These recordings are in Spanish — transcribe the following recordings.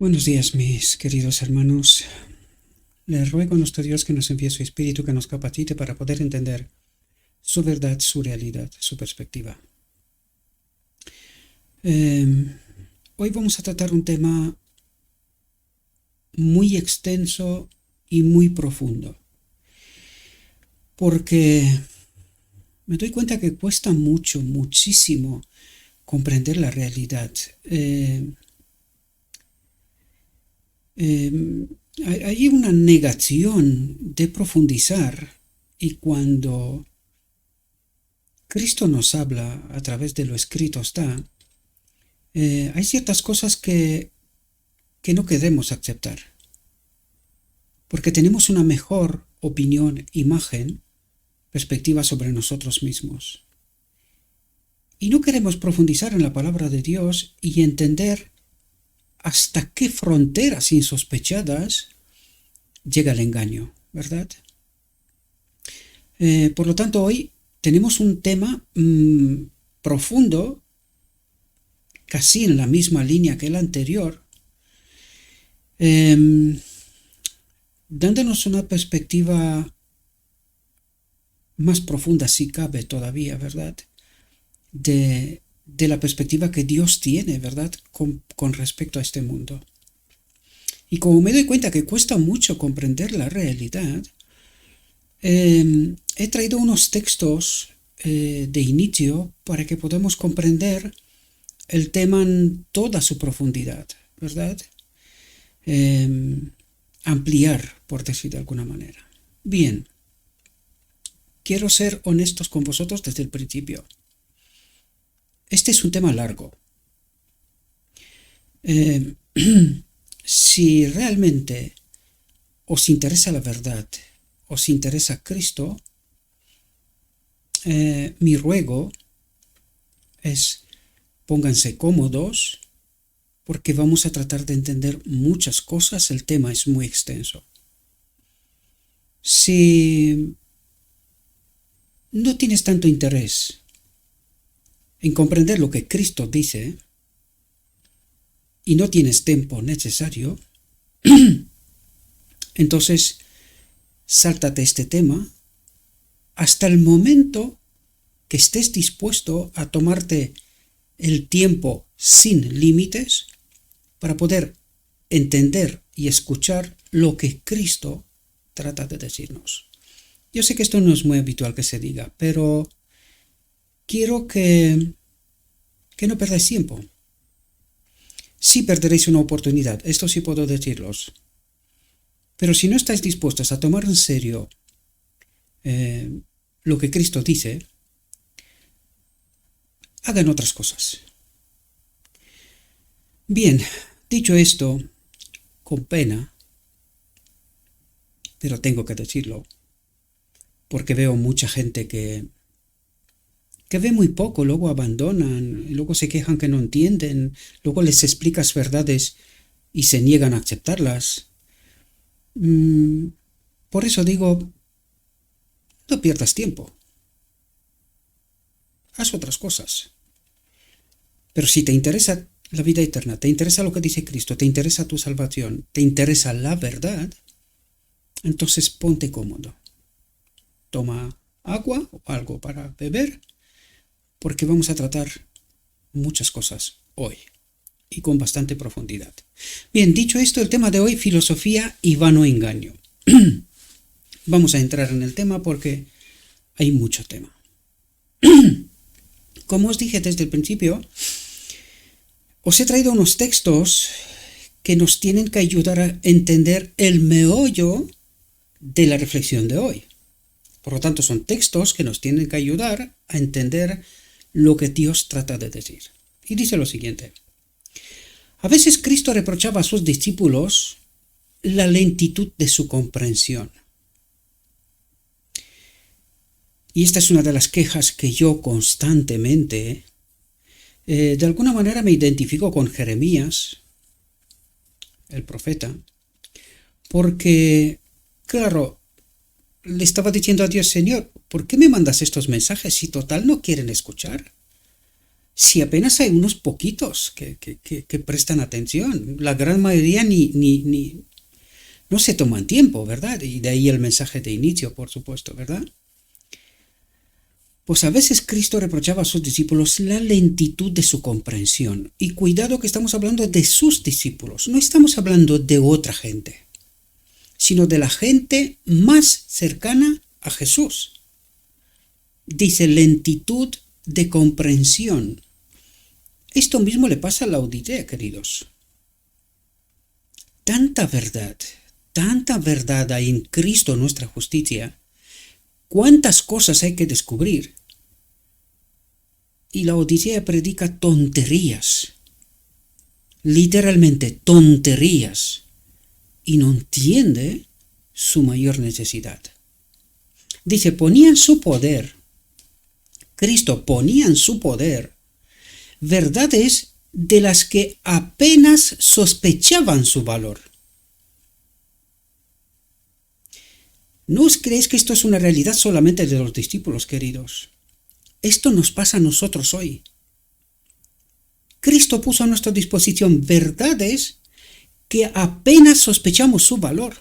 Buenos días, mis queridos hermanos. Le ruego a nuestro Dios que nos envíe su Espíritu, que nos capacite para poder entender su verdad, su realidad, su perspectiva. Hoy vamos a tratar un tema muy extenso y muy profundo, porque me doy cuenta que cuesta muchísimo comprender la realidad. Hay una negación de profundizar, y cuando Cristo nos habla a través de lo escrito hay ciertas cosas que no queremos aceptar, porque tenemos una mejor opinión, imagen, perspectiva sobre nosotros mismos. Y no queremos profundizar en la palabra de Dios y entender hasta qué fronteras insospechadas llega el engaño, ¿verdad? Por lo tanto, hoy tenemos un tema profundo, casi en la misma línea que el anterior, dándonos una perspectiva más profunda, si cabe todavía, ¿verdad? De la perspectiva que Dios tiene, ¿verdad? Con respecto a este mundo. Y como me doy cuenta que cuesta mucho comprender la realidad, he traído unos textos de inicio para que podamos comprender el tema en toda su profundidad, ¿verdad? Ampliar, por decir de alguna manera. Bien, quiero ser honestos con vosotros desde el principio. Este es un tema largo. Si realmente os interesa la verdad, os interesa Cristo, mi ruego es: pónganse cómodos, porque vamos a tratar de entender muchas cosas. El tema es muy extenso. Si no tienes tanto interés en comprender lo que Cristo dice y no tienes tiempo necesario, entonces sáltate este tema hasta el momento que estés dispuesto a tomarte el tiempo sin límites para poder entender y escuchar lo que Cristo trata de decirnos. Yo sé que esto no es muy habitual que se diga, pero quiero que no perdáis tiempo. Sí perderéis una oportunidad, esto sí puedo decirlos. Pero si no estáis dispuestos a tomar en serio lo que Cristo dice, hagan otras cosas. Bien, dicho esto, con pena, pero tengo que decirlo, porque veo mucha gente que ve muy poco, luego abandonan, luego se quejan que no entienden, luego les explicas verdades y se niegan a aceptarlas. Por eso digo, no pierdas tiempo. Haz otras cosas. Pero si te interesa la vida eterna, te interesa lo que dice Cristo, te interesa tu salvación, te interesa la verdad, entonces ponte cómodo. Toma agua o algo para beber, porque vamos a tratar muchas cosas hoy y con bastante profundidad. Bien, dicho esto, el tema de hoy: filosofía y vano engaño. Vamos a entrar en el tema porque hay mucho tema. Como os dije desde el principio, os he traído unos textos que nos tienen que ayudar a entender el meollo de la reflexión de hoy. Por lo tanto, son textos que nos tienen que ayudar a entender lo que Dios trata de decir. Y dice lo siguiente: a veces Cristo reprochaba a sus discípulos la lentitud de su comprensión. Y esta es una de las quejas que yo constantemente, de alguna manera me identifico con Jeremías, el profeta, porque, claro, le estaba diciendo a Dios: Señor, ¿por qué me mandas estos mensajes si total no quieren escuchar? Si apenas hay unos poquitos que prestan atención, la gran mayoría ni no se toman tiempo, ¿verdad? Y de ahí el mensaje de inicio, por supuesto, ¿verdad? Pues a veces Cristo reprochaba a sus discípulos la lentitud de su comprensión. Y cuidado que estamos hablando de sus discípulos, no estamos hablando de otra gente, sino de la gente más cercana a Jesús. Dice lentitud de comprensión. Esto mismo le pasa a la Laodicea, queridos. Tanta verdad hay en Cristo nuestra justicia. ¿Cuántas cosas hay que descubrir? Y la Laodicea predica tonterías, literalmente tonterías, y no entiende su mayor necesidad. Dice, ponían su poder, Cristo ponía en su poder verdades de las que apenas sospechaban su valor. ¿No os creéis que esto es una realidad solamente de los discípulos, queridos? Esto nos pasa a nosotros hoy. Cristo puso a nuestra disposición verdades que apenas sospechamos su valor.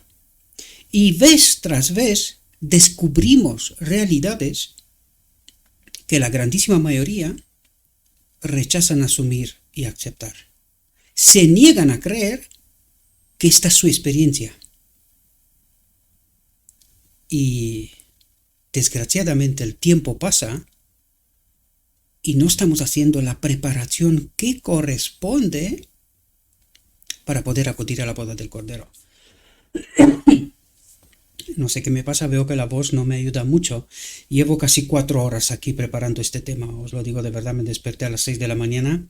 Y vez tras vez descubrimos realidades que la grandísima mayoría rechazan asumir y aceptar. Se niegan a creer que esta es su experiencia. Y desgraciadamente el tiempo pasa y no estamos haciendo la preparación que corresponde para poder acudir a la boda del Cordero. No sé qué me pasa, veo que la voz no me ayuda mucho. Llevo casi 4 horas aquí preparando este tema, os lo digo de verdad, me desperté a las 6 de la mañana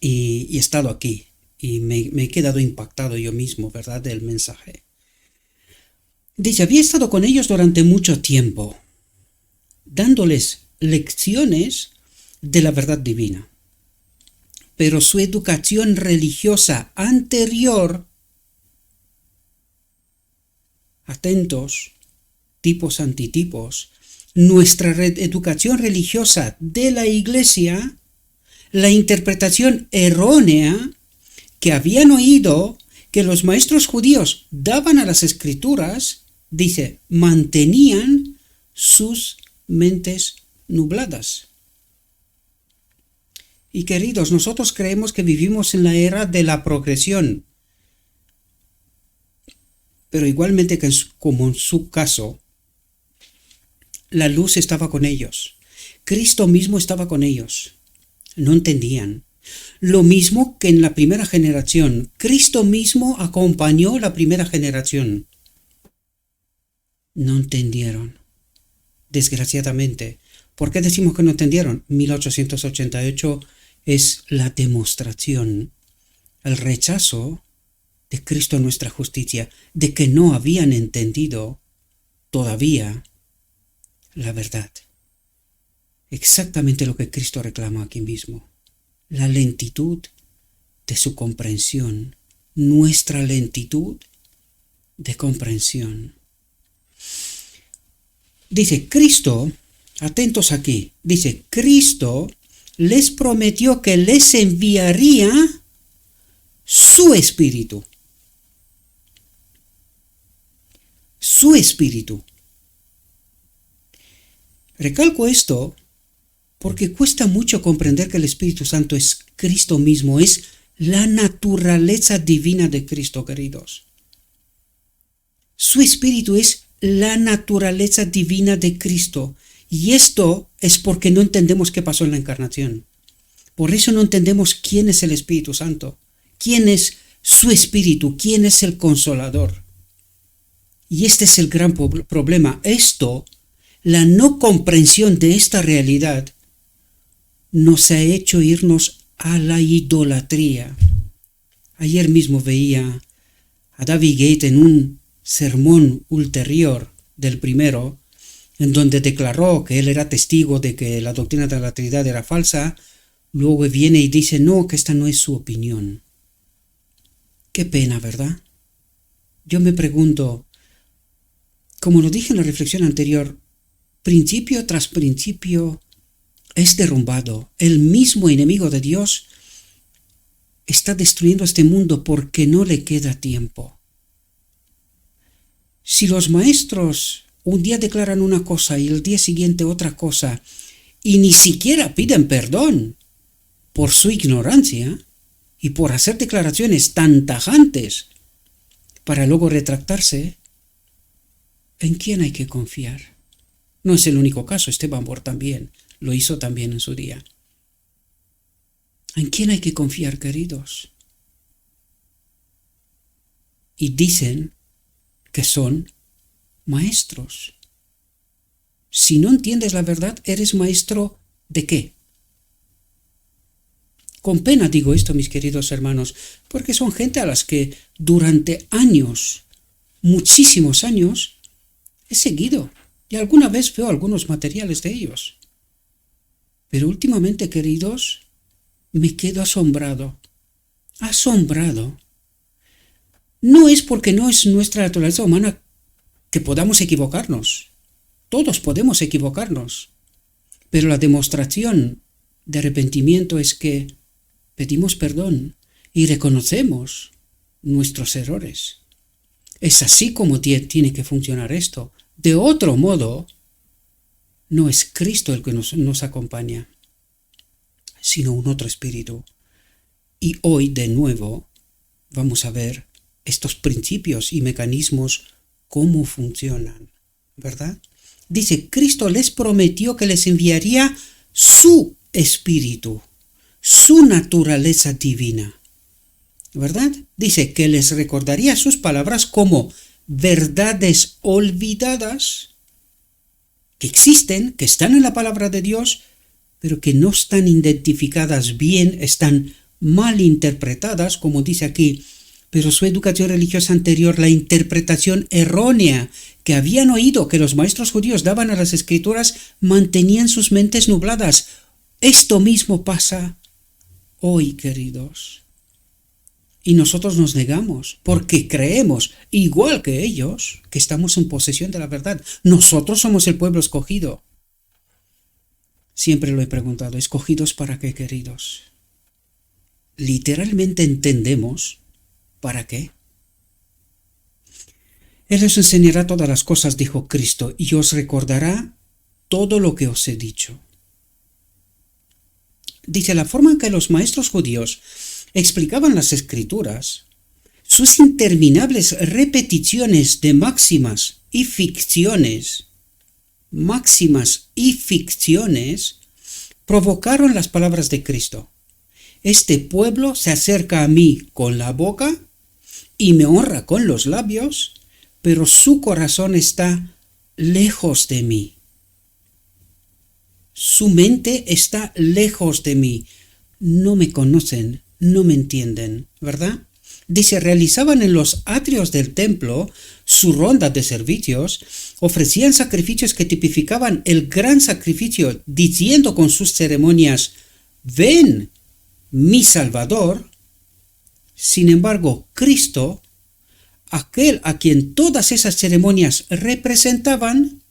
y he estado aquí y me he quedado impactado yo mismo, ¿verdad?, del mensaje. Dice, había estado con ellos durante mucho tiempo, dándoles lecciones de la verdad divina. Pero su educación religiosa anterior, atentos, tipos antitipos, nuestra educación religiosa de la Iglesia, la interpretación errónea que habían oído que los maestros judíos daban a las Escrituras, dice, mantenían sus mentes nubladas. Y queridos, nosotros creemos que vivimos en la era de la progresión, pero igualmente como en su caso, la luz estaba con ellos. Cristo mismo estaba con ellos. No entendían. Lo mismo que en la primera generación. Cristo mismo acompañó la primera generación. No entendieron. Desgraciadamente. ¿Por qué decimos que no entendieron? 1888 es la demostración, el rechazo de Cristo nuestra justicia, de que no habían entendido todavía la verdad. Exactamente lo que Cristo reclama aquí mismo. La lentitud de su comprensión, nuestra lentitud de comprensión. Dice Cristo, atentos aquí, dice Cristo les prometió que les enviaría su espíritu. Su espíritu. Recalco esto porque cuesta mucho comprender que el Espíritu Santo es Cristo mismo, es la naturaleza divina de Cristo, queridos. Su espíritu es la naturaleza divina de Cristo. Y esto es porque no entendemos qué pasó en la encarnación. Por eso no entendemos quién es el Espíritu Santo, quién es su espíritu, quién es el Consolador. Y este es el gran problema. La no comprensión de esta realidad nos ha hecho irnos a la idolatría. Ayer mismo veía a David Gate en un sermón ulterior del primero, en donde declaró que él era testigo de que la doctrina de la Trinidad era falsa. Luego viene y dice, no, que esta no es su opinión. Qué pena, ¿verdad? Yo me pregunto, como lo dije en la reflexión anterior, principio tras principio, es derrumbado. El mismo enemigo de Dios está destruyendo este mundo porque no le queda tiempo. Si los maestros un día declaran una cosa y el día siguiente otra cosa, y ni siquiera piden perdón por su ignorancia y por hacer declaraciones tan tajantes para luego retractarse, ¿en quién hay que confiar? No es el único caso, Esteban Bor también lo hizo también en su día. ¿En quién hay que confiar, queridos? Y dicen que son maestros. Si no entiendes la verdad, ¿eres maestro de qué? Con pena digo esto, mis queridos hermanos, porque son gente a las que durante años, muchísimos años, he seguido y alguna vez veo algunos materiales de ellos. Pero últimamente, queridos, me quedo asombrado. Asombrado. No es porque no es nuestra naturaleza humana que podamos equivocarnos. Todos podemos equivocarnos. Pero la demostración de arrepentimiento es que pedimos perdón y reconocemos nuestros errores. Es así como tiene que funcionar esto. De otro modo, no es Cristo el que nos acompaña, sino un otro espíritu. Y hoy, de nuevo, vamos a ver estos principios y mecanismos, cómo funcionan, ¿verdad? Dice, Cristo les prometió que les enviaría su espíritu, su naturaleza divina, ¿verdad? Dice que les recordaría sus palabras como verdades olvidadas, que existen, que están en la palabra de Dios, pero que no están identificadas bien, están mal interpretadas, como dice aquí, pero su educación religiosa anterior, la interpretación errónea que habían oído que los maestros judíos daban a las escrituras, mantenían sus mentes nubladas. Esto mismo pasa hoy, queridos. Y nosotros nos negamos, porque creemos, igual que ellos, que estamos en posesión de la verdad. Nosotros somos el pueblo escogido. Siempre lo he preguntado, ¿escogidos para qué, queridos? Literalmente entendemos ¿para qué? Él os enseñará todas las cosas, dijo Cristo, y os recordará todo lo que os he dicho. Dice, la forma en que los maestros judíos explicaban las escrituras, sus interminables repeticiones de máximas y ficciones, provocaron las palabras de Cristo. Este pueblo se acerca a mí con la boca y me honra con los labios, pero su corazón está lejos de mí. Su mente está lejos de mí. No me conocen, no me entienden, ¿verdad? Dice, realizaban en los atrios del templo su ronda de servicios, ofrecían sacrificios que tipificaban el gran sacrificio, diciendo con sus ceremonias, ven, mi Salvador. Sin embargo, Cristo, aquel a quien todas esas ceremonias representaban,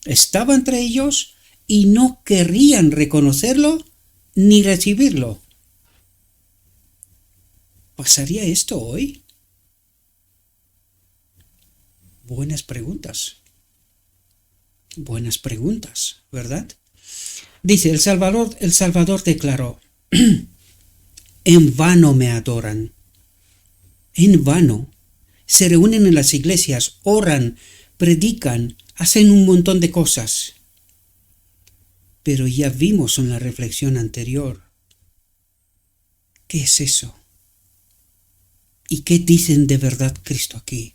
estaba entre ellos y no querrían reconocerlo ni recibirlo. ¿Pasaría esto hoy? Buenas preguntas, ¿verdad? Dice, el Salvador declaró, en vano me adoran, en vano. Se reúnen en las iglesias, oran, predican, hacen un montón de cosas. Pero ya vimos en la reflexión anterior, ¿qué es eso? ¿Y qué dicen de verdad Cristo aquí?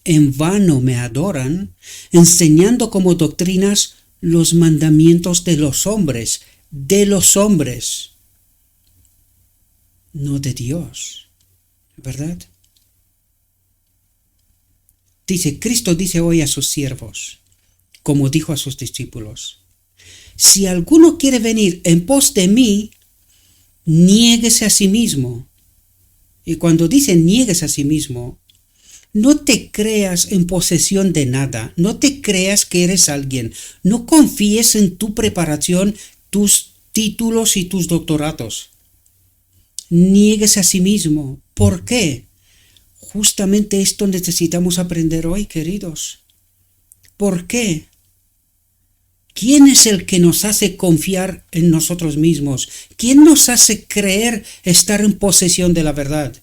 En vano me adoran, enseñando como doctrinas los mandamientos de los hombres, no de Dios, ¿verdad? Dice, Cristo dice hoy a sus siervos, como dijo a sus discípulos, si alguno quiere venir en pos de mí, niéguese a sí mismo. Y cuando dice niéguese a sí mismo, no te creas en posesión de nada, no te creas que eres alguien, no confíes en tu preparación, tus títulos y tus doctorados. Niéguese a sí mismo. ¿Por qué? Justamente esto necesitamos aprender hoy, queridos. ¿Por qué? ¿Quién es el que nos hace confiar en nosotros mismos? ¿Quién nos hace creer estar en posesión de la verdad?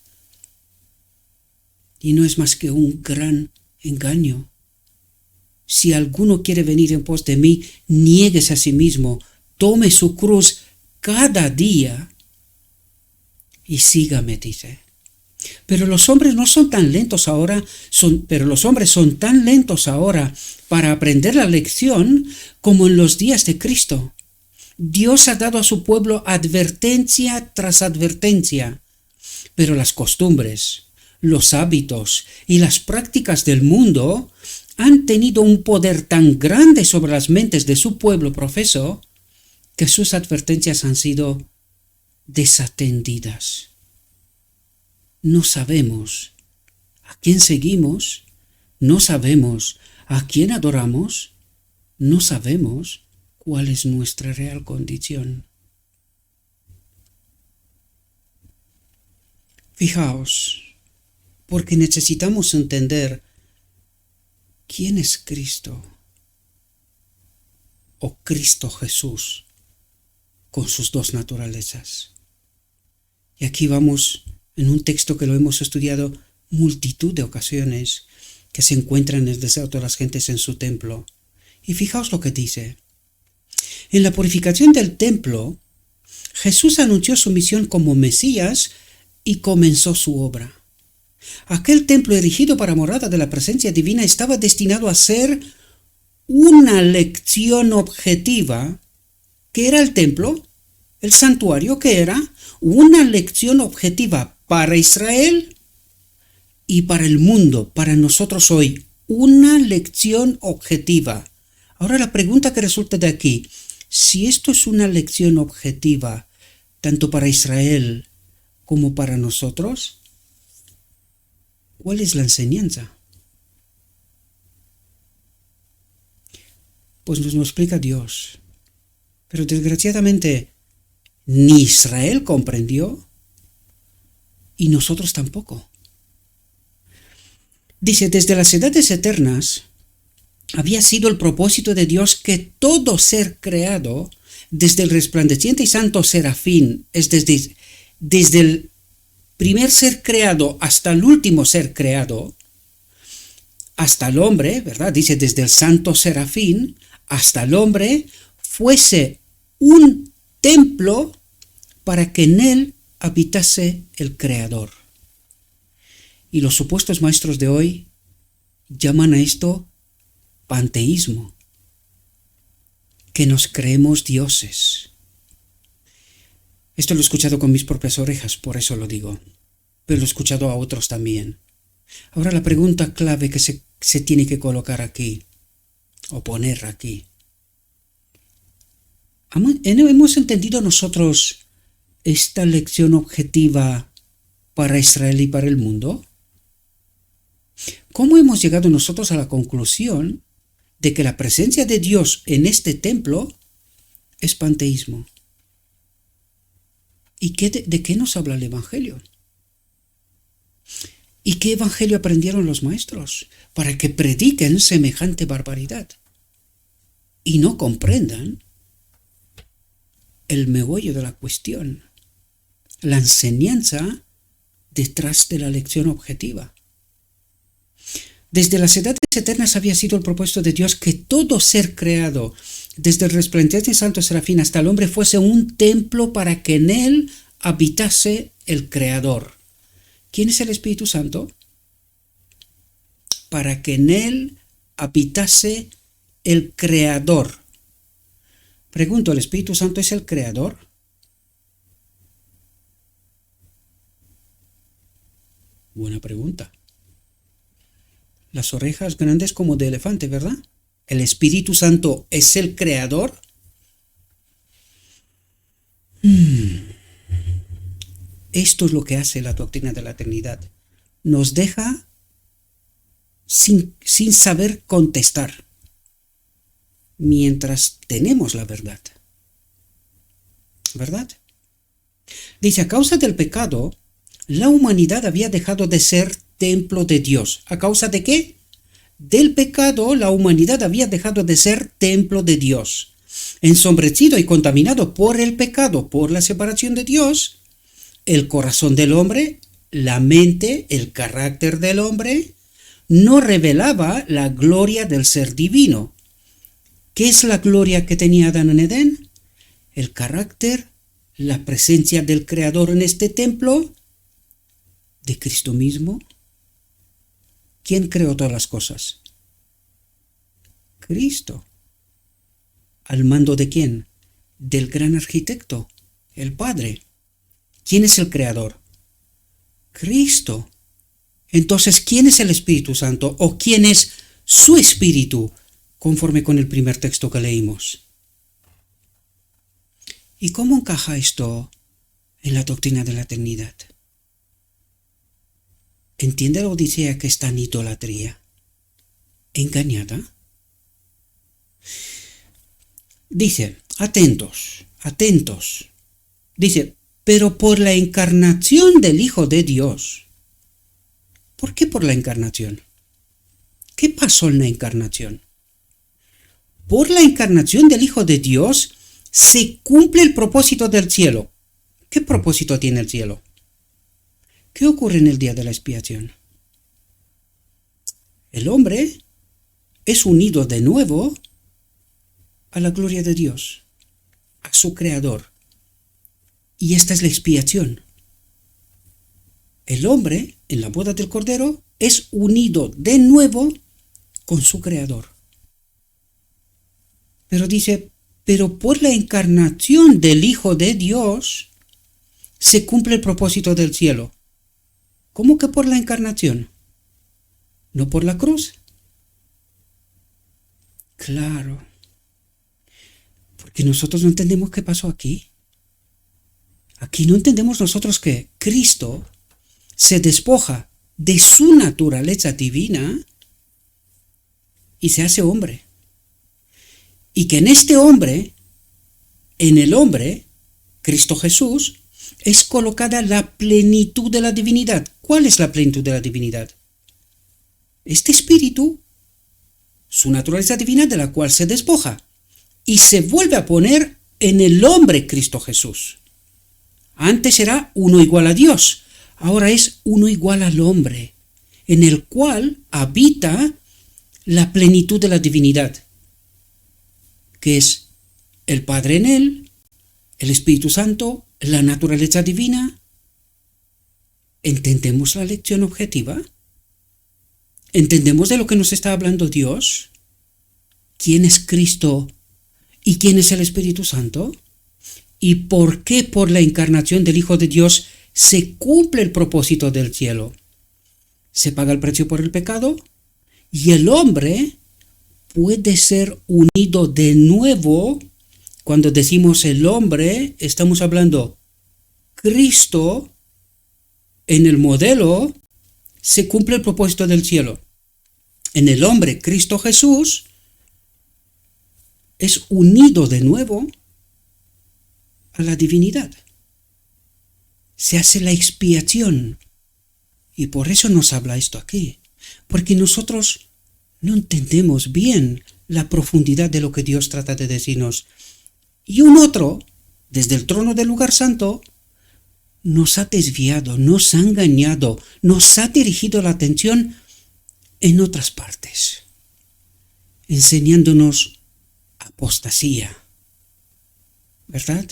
Y no es más que un gran engaño. Si alguno quiere venir en pos de mí, niéguese a sí mismo, tome su cruz cada día y sígame, dice. Pero los hombres no son tan lentos ahora, los hombres son tan lentos ahora para aprender la lección como en los días de Cristo. Dios ha dado a su pueblo advertencia tras advertencia, pero las costumbres, los hábitos y las prácticas del mundo han tenido un poder tan grande sobre las mentes de su pueblo profeso que sus advertencias han sido desatendidas. No sabemos a quién seguimos, no sabemos a quién adoramos, no sabemos cuál es nuestra real condición. Fijaos, porque necesitamos entender quién es Cristo o Cristo Jesús con sus dos naturalezas. Y aquí vamos en un texto que lo hemos estudiado multitud de ocasiones, que se encuentra en el deseo de todas las gentes en su templo. Y fijaos lo que dice. En la purificación del templo, Jesús anunció su misión como Mesías y comenzó su obra. Aquel templo erigido para morada de la presencia divina estaba destinado a ser una lección objetiva. ¿Qué era el templo? El santuario, ¿qué era? Una lección objetiva para Israel y para el mundo, para nosotros hoy. Una lección objetiva. Ahora la pregunta que resulta de aquí, si esto es una lección objetiva, tanto para Israel como para nosotros, ¿cuál es la enseñanza? Pues nos lo explica Dios. Pero desgraciadamente ni Israel comprendió y nosotros tampoco. Dice, desde las edades eternas había sido el propósito de Dios que todo ser creado, desde el resplandeciente y santo serafín, es desde el primer ser creado hasta el último ser creado, hasta el hombre, ¿verdad? Dice, desde el santo serafín hasta el hombre, fuese un templo para que en él habitase el Creador. Y los supuestos maestros de hoy llaman a esto panteísmo, que nos creemos dioses. Esto lo he escuchado con mis propias orejas, por eso lo digo, pero lo he escuchado a otros también. Ahora la pregunta clave que se tiene que colocar aquí, o poner aquí. ¿Hemos entendido nosotros esta lección objetiva para Israel y para el mundo? ¿Cómo hemos llegado nosotros a la conclusión de que la presencia de Dios en este templo es panteísmo? ¿Y de qué nos habla el Evangelio? ¿Y qué Evangelio aprendieron los maestros para que prediquen semejante barbaridad y no comprendan el meollo de la cuestión, la enseñanza detrás de la lección objetiva? Desde las edades eternas había sido el propósito de Dios que todo ser creado, desde el resplandeciente santo serafín hasta el hombre, fuese un templo para que en él habitase el Creador. ¿Quién es el Espíritu Santo? Para que en él habitase el Creador. Pregunto, ¿el Espíritu Santo es el Creador? Buena pregunta. Las orejas grandes como de elefante, ¿verdad? ¿El Espíritu Santo es el Creador? Esto es lo que hace la doctrina de la Trinidad. Nos deja sin saber contestar, mientras tenemos la verdad. ¿verdad? Dice, a causa del pecado, la humanidad había dejado de ser templo de Dios. ¿A causa de qué? Del pecado, la humanidad había dejado de ser templo de Dios. Ensombrecido y contaminado por el pecado, por la separación de Dios, el corazón del hombre, la mente, el carácter del hombre, no revelaba la gloria del ser divino. ¿Qué es la gloria que tenía Adán en Edén? El carácter, la presencia del Creador en este templo, de Cristo mismo. ¿Quién creó todas las cosas? Cristo. ¿Al mando de quién? Del gran arquitecto, el Padre. ¿Quién es el Creador? Cristo. Entonces, ¿quién es el Espíritu Santo? ¿O quién es su Espíritu? Conforme con el primer texto que leímos. ¿Y cómo encaja esto en la doctrina de la Trinidad? ¿Entiende la Odisea que está en idolatría? ¿Engañada? Dice, atentos. Dice, pero por la encarnación del Hijo de Dios. ¿Por qué por la encarnación? ¿Qué pasó en la encarnación? Por la encarnación del Hijo de Dios se cumple el propósito del cielo. ¿Qué propósito tiene el cielo? ¿Qué ocurre en el día de la expiación? El hombre es unido de nuevo a la gloria de Dios, a su Creador. Y esta es la expiación. El hombre, en la boda del Cordero, es unido de nuevo con su Creador. Pero dice, pero por la encarnación del Hijo de Dios se cumple el propósito del cielo. ¿Cómo que por la encarnación? ¿No por la cruz? Claro. Porque nosotros no entendemos qué pasó aquí. Aquí no entendemos nosotros que Cristo se despoja de su naturaleza divina y se hace hombre. Y que en este hombre, en el hombre, Cristo Jesús, es colocada la plenitud de la divinidad. ¿Cuál es la plenitud de la divinidad? Este espíritu, su naturaleza divina de la cual se despoja y se vuelve a poner en el hombre Cristo Jesús. Antes era uno igual a Dios, ahora es uno igual al hombre, en el cual habita la plenitud de la divinidad, que es el Padre en él, el Espíritu Santo, la naturaleza divina. ¿Entendemos la lección objetiva? ¿Entendemos de lo que nos está hablando Dios? ¿Quién es Cristo y quién es el Espíritu Santo? ¿Y por qué por la encarnación del Hijo de Dios se cumple el propósito del cielo? Se paga el precio por el pecado y el hombre puede ser unido de nuevo. Cuando decimos el hombre, estamos hablando Cristo. En el modelo se cumple el propósito del cielo. En el hombre, Cristo Jesús, es unido de nuevo a la divinidad. Se hace la expiación. Y por eso nos habla esto aquí. Porque nosotros no entendemos bien la profundidad de lo que Dios trata de decirnos. Y un otro, desde el trono del lugar santo, nos ha desviado, nos ha engañado, nos ha dirigido la atención en otras partes, enseñándonos apostasía, ¿verdad?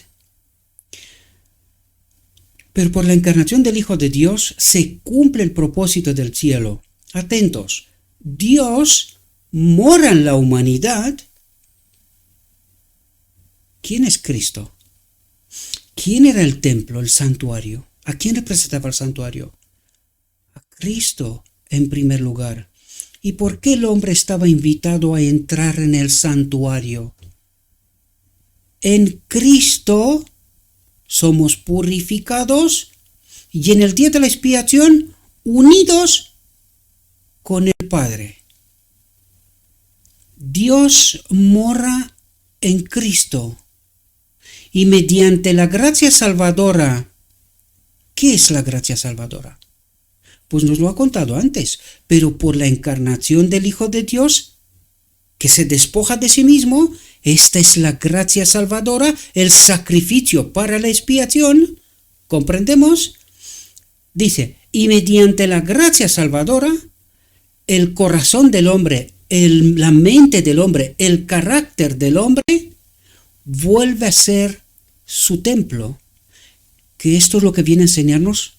Pero por la encarnación del Hijo de Dios se cumple el propósito del cielo. Atentos, Dios mora en la humanidad. ¿Quién es Cristo? ¿Quién era el templo, el santuario? ¿A quién representaba el santuario? A Cristo en primer lugar. ¿Y por qué el hombre estaba invitado a entrar en el santuario? En Cristo somos purificados y en el día de la expiación unidos con el Padre. Dios mora en Cristo. y mediante la gracia salvadora. ¿Qué es la gracia salvadora? Pues nos lo ha contado antes, pero por la encarnación del Hijo de Dios, que se despoja de sí mismo, esta es la gracia salvadora, el sacrificio para la expiación. ¿Comprendemos? Dice, y mediante la gracia salvadora, el corazón del hombre, la mente del hombre, el carácter del hombre, vuelve a ser su templo. Que esto es lo que viene a enseñarnos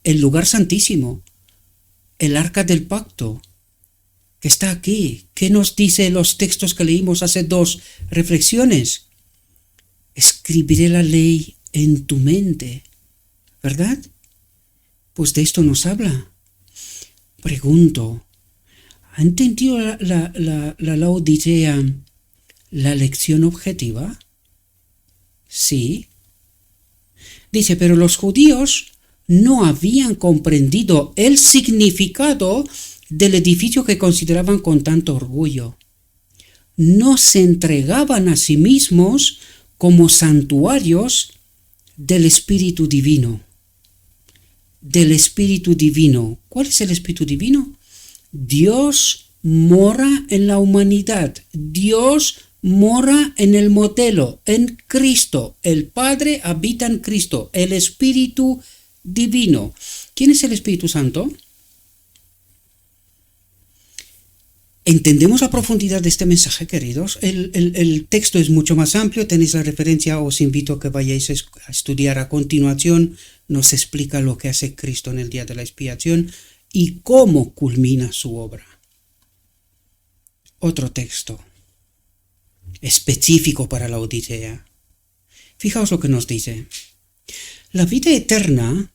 el lugar santísimo, el arca del pacto, que está aquí. ¿Qué nos dice los textos que leímos hace 2 reflexiones? Escribiré la ley en tu mente, ¿verdad? Pues de esto nos habla. Pregunto, ¿ha entendido la Laodicea la lección objetiva? Sí. Dice, pero los judíos no habían comprendido el significado del edificio que consideraban con tanto orgullo. No se entregaban a sí mismos como santuarios del Espíritu Divino. Del Espíritu Divino. ¿Cuál es el Espíritu Divino? Dios mora en la humanidad. Dios mora en el modelo, en Cristo. El Padre habita en Cristo, el Espíritu Divino. ¿Quién es el Espíritu Santo? ¿Entendemos la profundidad de este mensaje, queridos? El texto es mucho más amplio, tenéis la referencia, os invito a que vayáis a estudiar a continuación. Nos explica lo que hace Cristo en el día de la expiación y cómo culmina su obra. Otro texto específico para la Odisea. Fijaos lo que nos dice. La vida eterna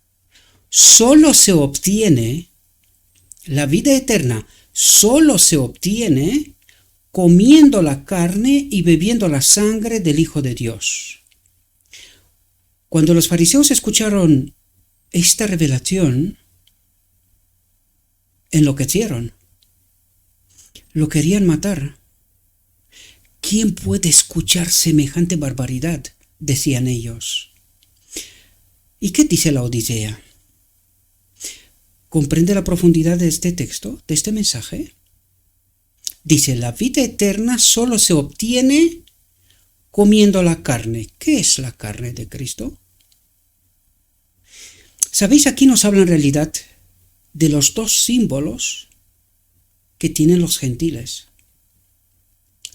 solo se obtiene comiendo la carne y bebiendo la sangre del Hijo de Dios. Cuando los fariseos escucharon esta revelación, enloquecieron. Lo querían matar. ¿Quién puede escuchar semejante barbaridad?, decían ellos. ¿Y qué dice la Odisea? ¿Comprende la profundidad de este texto, de este mensaje? Dice, la vida eterna solo se obtiene comiendo la carne. ¿Qué es la carne de Cristo? ¿Sabéis? Aquí nos habla en realidad de los 2 símbolos que tienen los gentiles.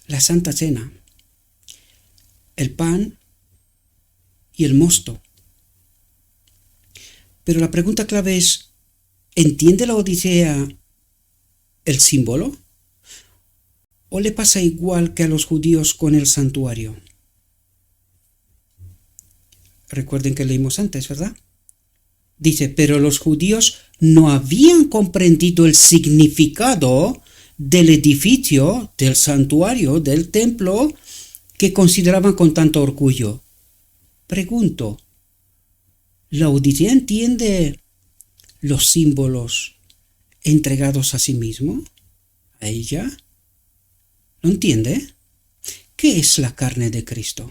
La Santa Cena, el pan y el mosto. Pero la pregunta clave es, ¿entiende la Odisea el símbolo? ¿O le pasa igual que a los judíos con el santuario? Recuerden que leímos antes, ¿verdad? Dice, pero los judíos no habían comprendido el significado del edificio, del santuario, del templo, que consideraban con tanto orgullo. Pregunto, ¿la Odisea entiende los símbolos entregados a sí mismo? ¿A ella? ¿No entiende? ¿Qué es la carne de Cristo?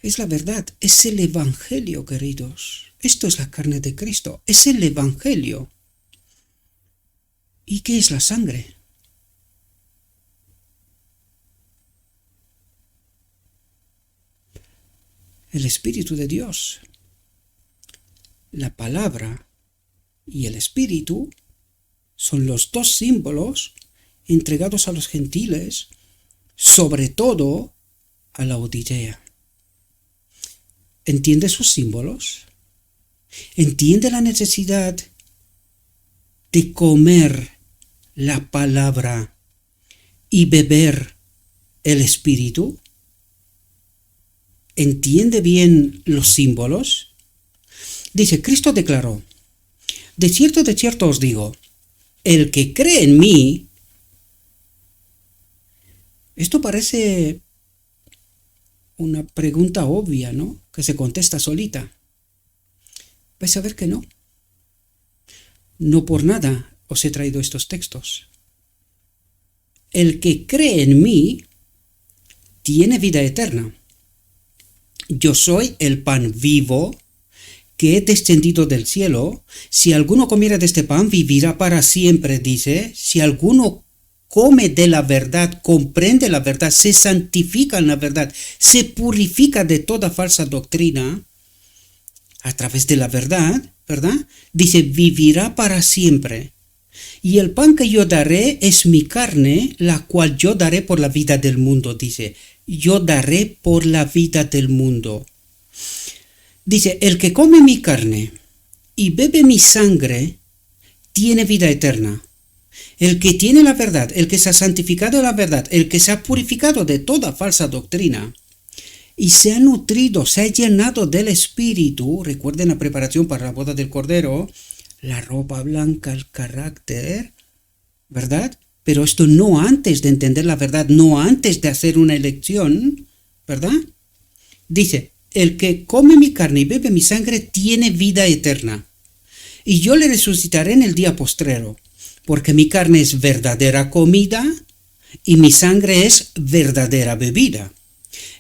Es la verdad, es el Evangelio, queridos. Esto es la carne de Cristo, es el Evangelio. ¿Y qué es la sangre? El Espíritu de Dios. La palabra y el Espíritu son los 2 símbolos entregados a los gentiles, sobre todo a la Odisea. ¿Entiende sus símbolos? ¿Entiende la necesidad de comer la palabra y beber el Espíritu? ¿Entiende bien los símbolos? Dice, Cristo declaró, de cierto os digo, el que cree en mí. Esto parece una pregunta obvia, ¿no?, que se contesta solita. Vais a ver que no. No por nada os he traído estos textos. El que cree en mí tiene vida eterna. Yo soy el pan vivo que he descendido del cielo. Si alguno comiera de este pan, vivirá para siempre, dice. Si alguno come de la verdad, comprende la verdad, se santifica en la verdad, se purifica de toda falsa doctrina a través de la verdad, ¿verdad? Dice, vivirá para siempre. Y el pan que yo daré es mi carne, la cual yo daré por la vida del mundo, dice. Yo daré por la vida del mundo. Dice, el que come mi carne y bebe mi sangre, tiene vida eterna. El que tiene la verdad, el que se ha santificado en la verdad, el que se ha purificado de toda falsa doctrina y se ha nutrido, se ha llenado del Espíritu, recuerden la preparación para la boda del Cordero, la ropa blanca, el carácter, ¿verdad? Pero esto no antes de entender la verdad, no antes de hacer una elección, ¿verdad? Dice, el que come mi carne y bebe mi sangre tiene vida eterna, y yo le resucitaré en el día postrero. Porque mi carne es verdadera comida y mi sangre es verdadera bebida.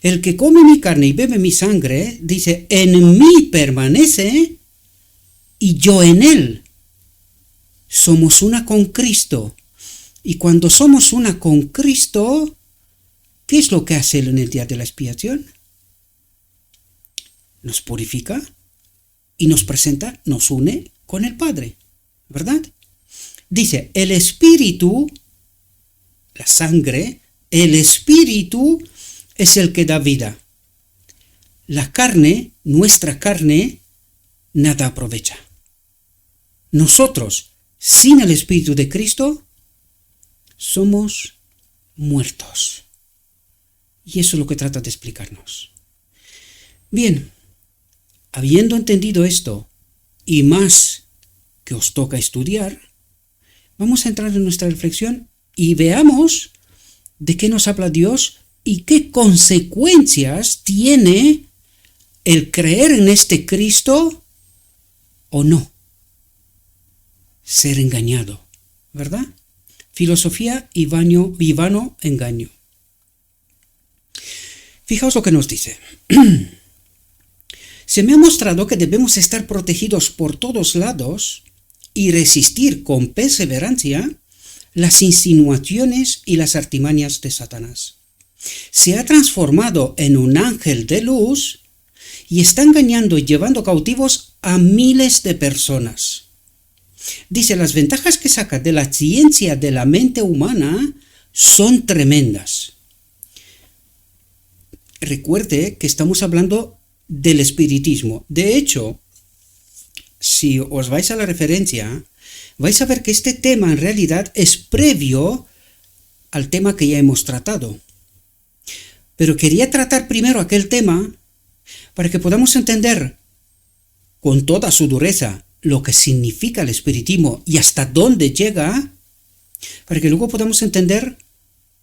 El que come mi carne y bebe mi sangre, dice, en mí permanece y yo en él. Somos una con Cristo. Y cuando somos una con Cristo, ¿qué es lo que hace Él en el día de la expiación? Nos purifica y nos presenta, nos une con el Padre, ¿verdad? Dice, el Espíritu, la sangre, el Espíritu es el que da vida. La carne, nuestra carne, nada aprovecha. Nosotros, sin el Espíritu de Cristo, somos muertos. Y eso es lo que trata de explicarnos. Bien, habiendo entendido esto, y más que os toca estudiar, vamos a entrar en nuestra reflexión y veamos de qué nos habla Dios y qué consecuencias tiene el creer en este Cristo o no. Ser engañado, ¿verdad? Filosofía y vano engaño. Fijaos lo que nos dice. Se me ha mostrado que debemos estar protegidos por todos lados y resistir con perseverancia las insinuaciones y las artimañas de Satanás. Se ha transformado en un ángel de luz y está engañando y llevando cautivos a miles de personas. Dice, las ventajas que saca de la ciencia de la mente humana son tremendas. Recuerde que estamos hablando del espiritismo. De hecho, si os vais a la referencia, vais a ver que este tema en realidad es previo al tema que ya hemos tratado. Pero quería tratar primero aquel tema para que podamos entender con toda su dureza lo que significa el espiritismo y hasta dónde llega, para que luego podamos entender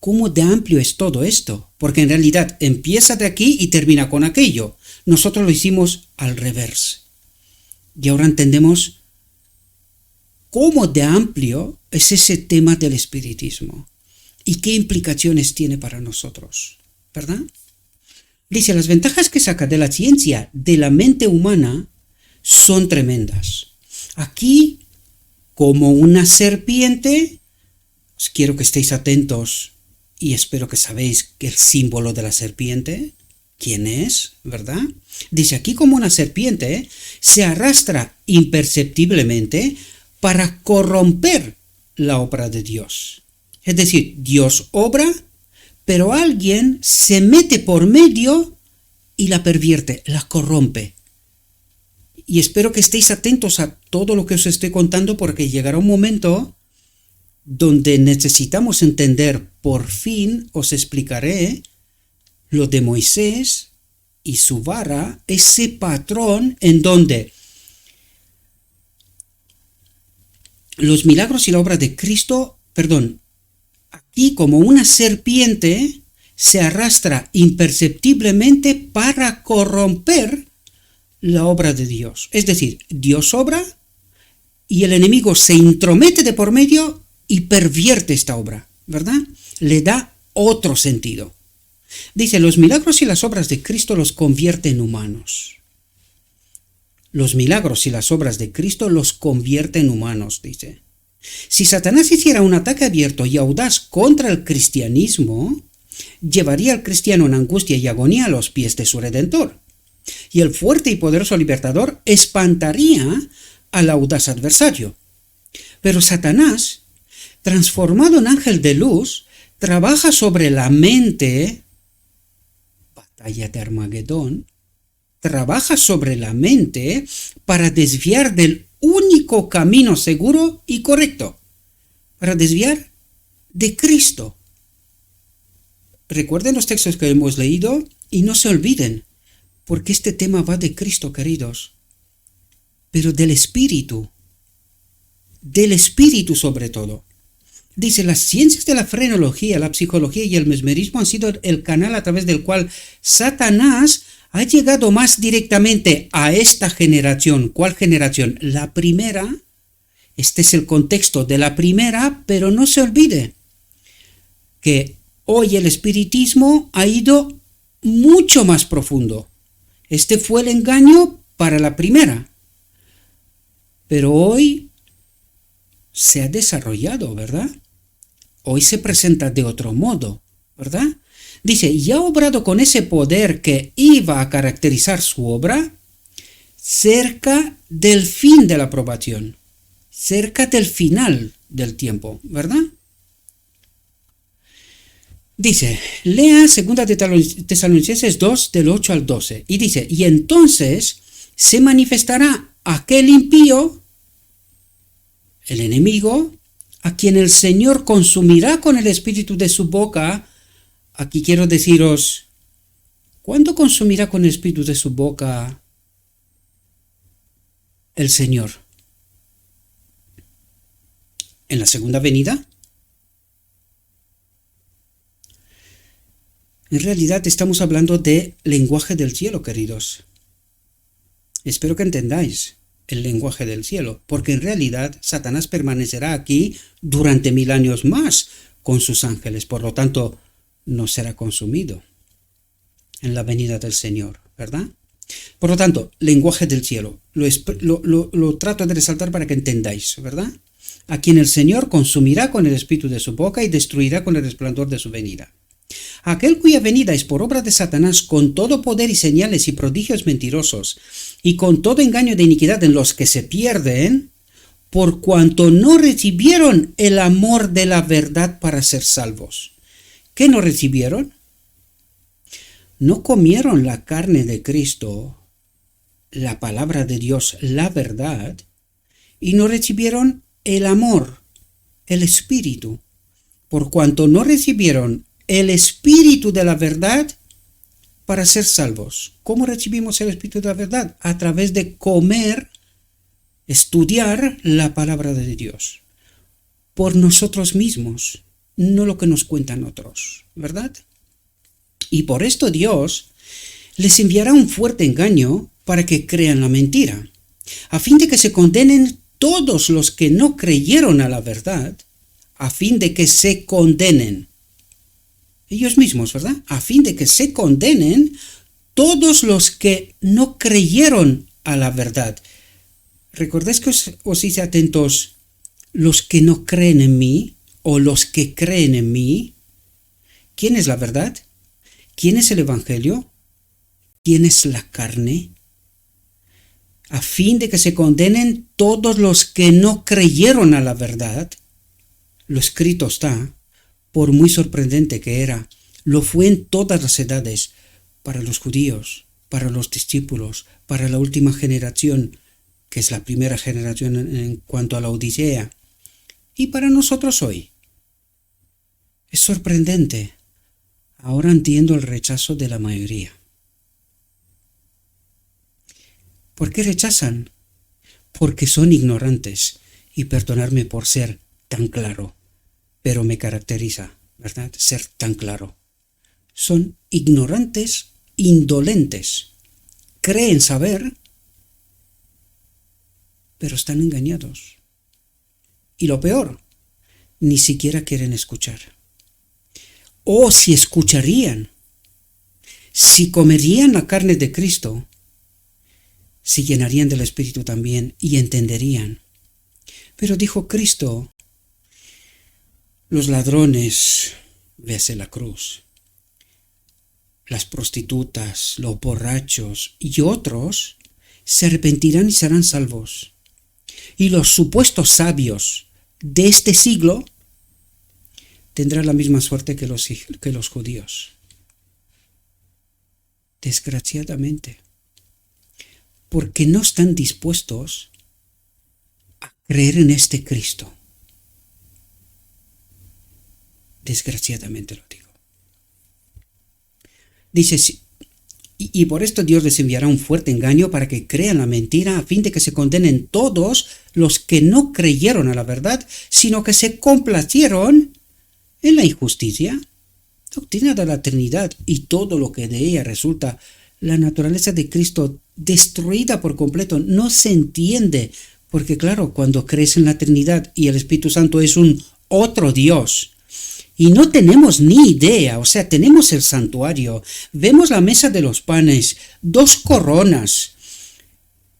cómo de amplio es todo esto, porque en realidad empieza de aquí y termina con aquello. Nosotros lo hicimos al revés. Y ahora entendemos cómo de amplio es ese tema del espiritismo y qué implicaciones tiene para nosotros, ¿verdad? Dice, las ventajas que saca de la ciencia de la mente humana son tremendas. Aquí, como una serpiente, quiero que estéis atentos y espero que sabéis que el símbolo de la serpiente, ¿quién es? ¿Verdad? Dice, aquí como una serpiente se arrastra imperceptiblemente para corromper la obra de Dios. Es decir, Dios obra, pero alguien se mete por medio y la pervierte, la corrompe. Y espero que estéis atentos a todo lo que os estoy contando porque llegará un momento donde necesitamos entender, por fin os explicaré lo de Moisés y su vara, ese patrón en donde los milagros y la obra de Cristo, aquí como una serpiente se arrastra imperceptiblemente para corromper la obra de Dios. Es decir, Dios obra y el enemigo se intromete de por medio y pervierte esta obra, ¿verdad? Le da otro sentido. Dice, los milagros y las obras de Cristo los convierte en humanos. Los milagros y las obras de Cristo los convierte en humanos, dice. Si Satanás hiciera un ataque abierto y audaz contra el cristianismo, llevaría al cristiano en angustia y agonía a los pies de su Redentor. Y el fuerte y poderoso libertador espantaría al audaz adversario. Pero Satanás, transformado en ángel de luz, trabaja sobre la mente, batalla de Armagedón, trabaja sobre la mente para desviar del único camino seguro y correcto, para desviar de Cristo. Recuerden los textos que hemos leído y no se olviden, porque este tema va de Cristo, queridos, pero del Espíritu sobre todo. Dice, las ciencias de la frenología, la psicología y el mesmerismo han sido el canal a través del cual Satanás ha llegado más directamente a esta generación. ¿Cuál generación? La primera. Este es el contexto de la primera, pero no se olvide que hoy el espiritismo ha ido mucho más profundo. Este fue el engaño para la primera. Pero hoy se ha desarrollado, ¿verdad? Hoy se presenta de otro modo, ¿verdad? Dice, y ha obrado con ese poder que iba a caracterizar su obra cerca del fin de la aprobación, cerca del final del tiempo, ¿verdad? Dice, lea 2 Tesalonicenses 2, del 8 al 12, y dice, y entonces se manifestará aquel impío, el enemigo, a quien el Señor consumirá con el espíritu de su boca. Aquí quiero deciros, ¿cuándo consumirá con el espíritu de su boca el Señor? ¿En la segunda venida? En realidad estamos hablando de lenguaje del cielo, queridos. Espero que entendáis el lenguaje del cielo, porque en realidad Satanás permanecerá aquí durante 1000 años más con sus ángeles, por lo tanto no será consumido en la venida del Señor, ¿verdad? Por lo tanto, lenguaje del cielo, lo trato de resaltar para que entendáis, ¿verdad? A quien el Señor consumirá con el espíritu de su boca y destruirá con el resplandor de su venida. Aquel cuya venida es por obra de Satanás con todo poder y señales y prodigios mentirosos y con todo engaño de iniquidad en los que se pierden, por cuanto no recibieron el amor de la verdad para ser salvos. ¿Qué no recibieron? No comieron la carne de Cristo, la palabra de Dios, la verdad, y no recibieron el amor, el Espíritu. Por cuanto no recibieron el Espíritu de la verdad para ser salvos. ¿Cómo recibimos el Espíritu de la verdad? A través de comer, estudiar la palabra de Dios. Por nosotros mismos, no lo que nos cuentan otros, ¿verdad? Y por esto Dios les enviará un fuerte engaño para que crean la mentira, a fin de que se condenen todos los que no creyeron a la verdad, a fin de que se condenen ellos mismos, ¿verdad? A fin de que se condenen todos los que no creyeron a la verdad. Recordad que os hice atentos, los que no creen en mí, o los que creen en mí. ¿Quién es la verdad? ¿Quién es el Evangelio? ¿Quién es la carne? A fin de que se condenen todos los que no creyeron a la verdad. Lo escrito está, por muy sorprendente que era, lo fue en todas las edades, para los judíos, para los discípulos, para la última generación, que es la primera generación en cuanto a la Odisea, y para nosotros hoy. Es sorprendente. Ahora entiendo el rechazo de la mayoría. ¿Por qué rechazan? Porque son ignorantes, y perdonadme por ser tan claro, pero me caracteriza, ¿verdad? Ser tan claro. Son ignorantes, indolentes. Creen saber, pero están engañados. Y lo peor, ni siquiera quieren escuchar. O si escucharían, Si comerían la carne de Cristo, se llenarían del Espíritu también y entenderían. Pero dijo Cristo, los ladrones, véase la cruz, las prostitutas, los borrachos y otros se arrepentirán y serán salvos. Y los supuestos sabios de este siglo tendrán la misma suerte que los judíos. Desgraciadamente, porque no están dispuestos a creer en este Cristo. Desgraciadamente lo digo. Dice, y por esto Dios les enviará un fuerte engaño para que crean la mentira, a fin de que se condenen todos los que no creyeron a la verdad, sino que se complacieron en la injusticia. Doctrina de la Trinidad y todo lo que de ella resulta, la naturaleza de Cristo destruida por completo, no se entiende, porque claro, cuando crees en la Trinidad y el Espíritu Santo es un otro Dios, y no tenemos ni idea, o sea, tenemos el santuario, vemos la mesa de los panes, 2 coronas,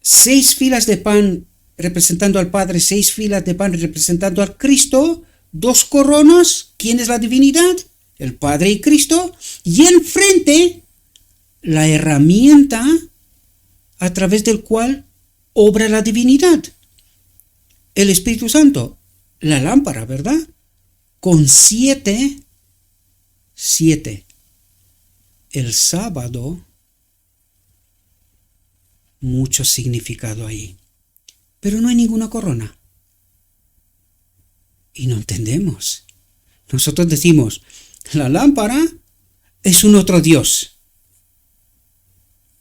6 filas de pan representando al Padre, 6 filas de pan representando al Cristo, 2 coronas, ¿quién es la divinidad? El Padre y Cristo, y enfrente la herramienta a través del cual obra la divinidad, el Espíritu Santo, la lámpara, ¿verdad? Con 7, el sábado, mucho significado ahí, pero no hay ninguna corona. Y no entendemos. Nosotros decimos, la lámpara es un otro Dios.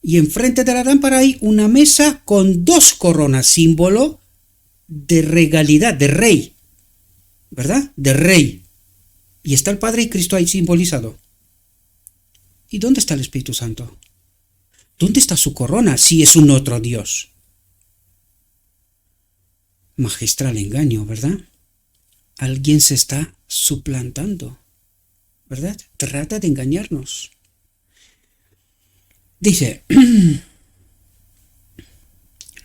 Y enfrente de la lámpara hay una mesa con 2 coronas, símbolo de regalidad, de rey. ¿Verdad? De rey. Y está el Padre y Cristo ahí simbolizado. ¿Y dónde está el Espíritu Santo? ¿Dónde está su corona si es un otro Dios? Magistral engaño, ¿verdad? Alguien se está suplantando, ¿verdad? Trata de engañarnos. Dice,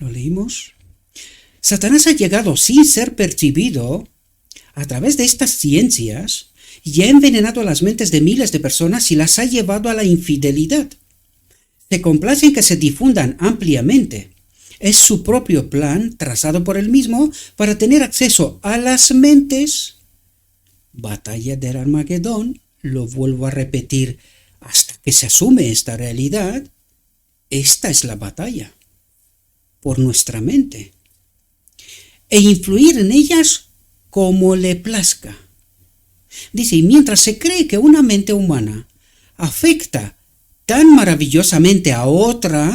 ¿lo leímos? Satanás ha llegado sin ser percibido a través de estas ciencias y ha envenenado las mentes de miles de personas y las ha llevado a la infidelidad. Se complace en que se difundan ampliamente. Es su propio plan, trazado por él mismo, para tener acceso a las mentes. Batalla del Armagedón, lo vuelvo a repetir hasta que se asume esta realidad. Esta es la batalla, por nuestra mente, e influir en ellas como le plazca. Dice, y mientras se cree que una mente humana afecta tan maravillosamente a otra,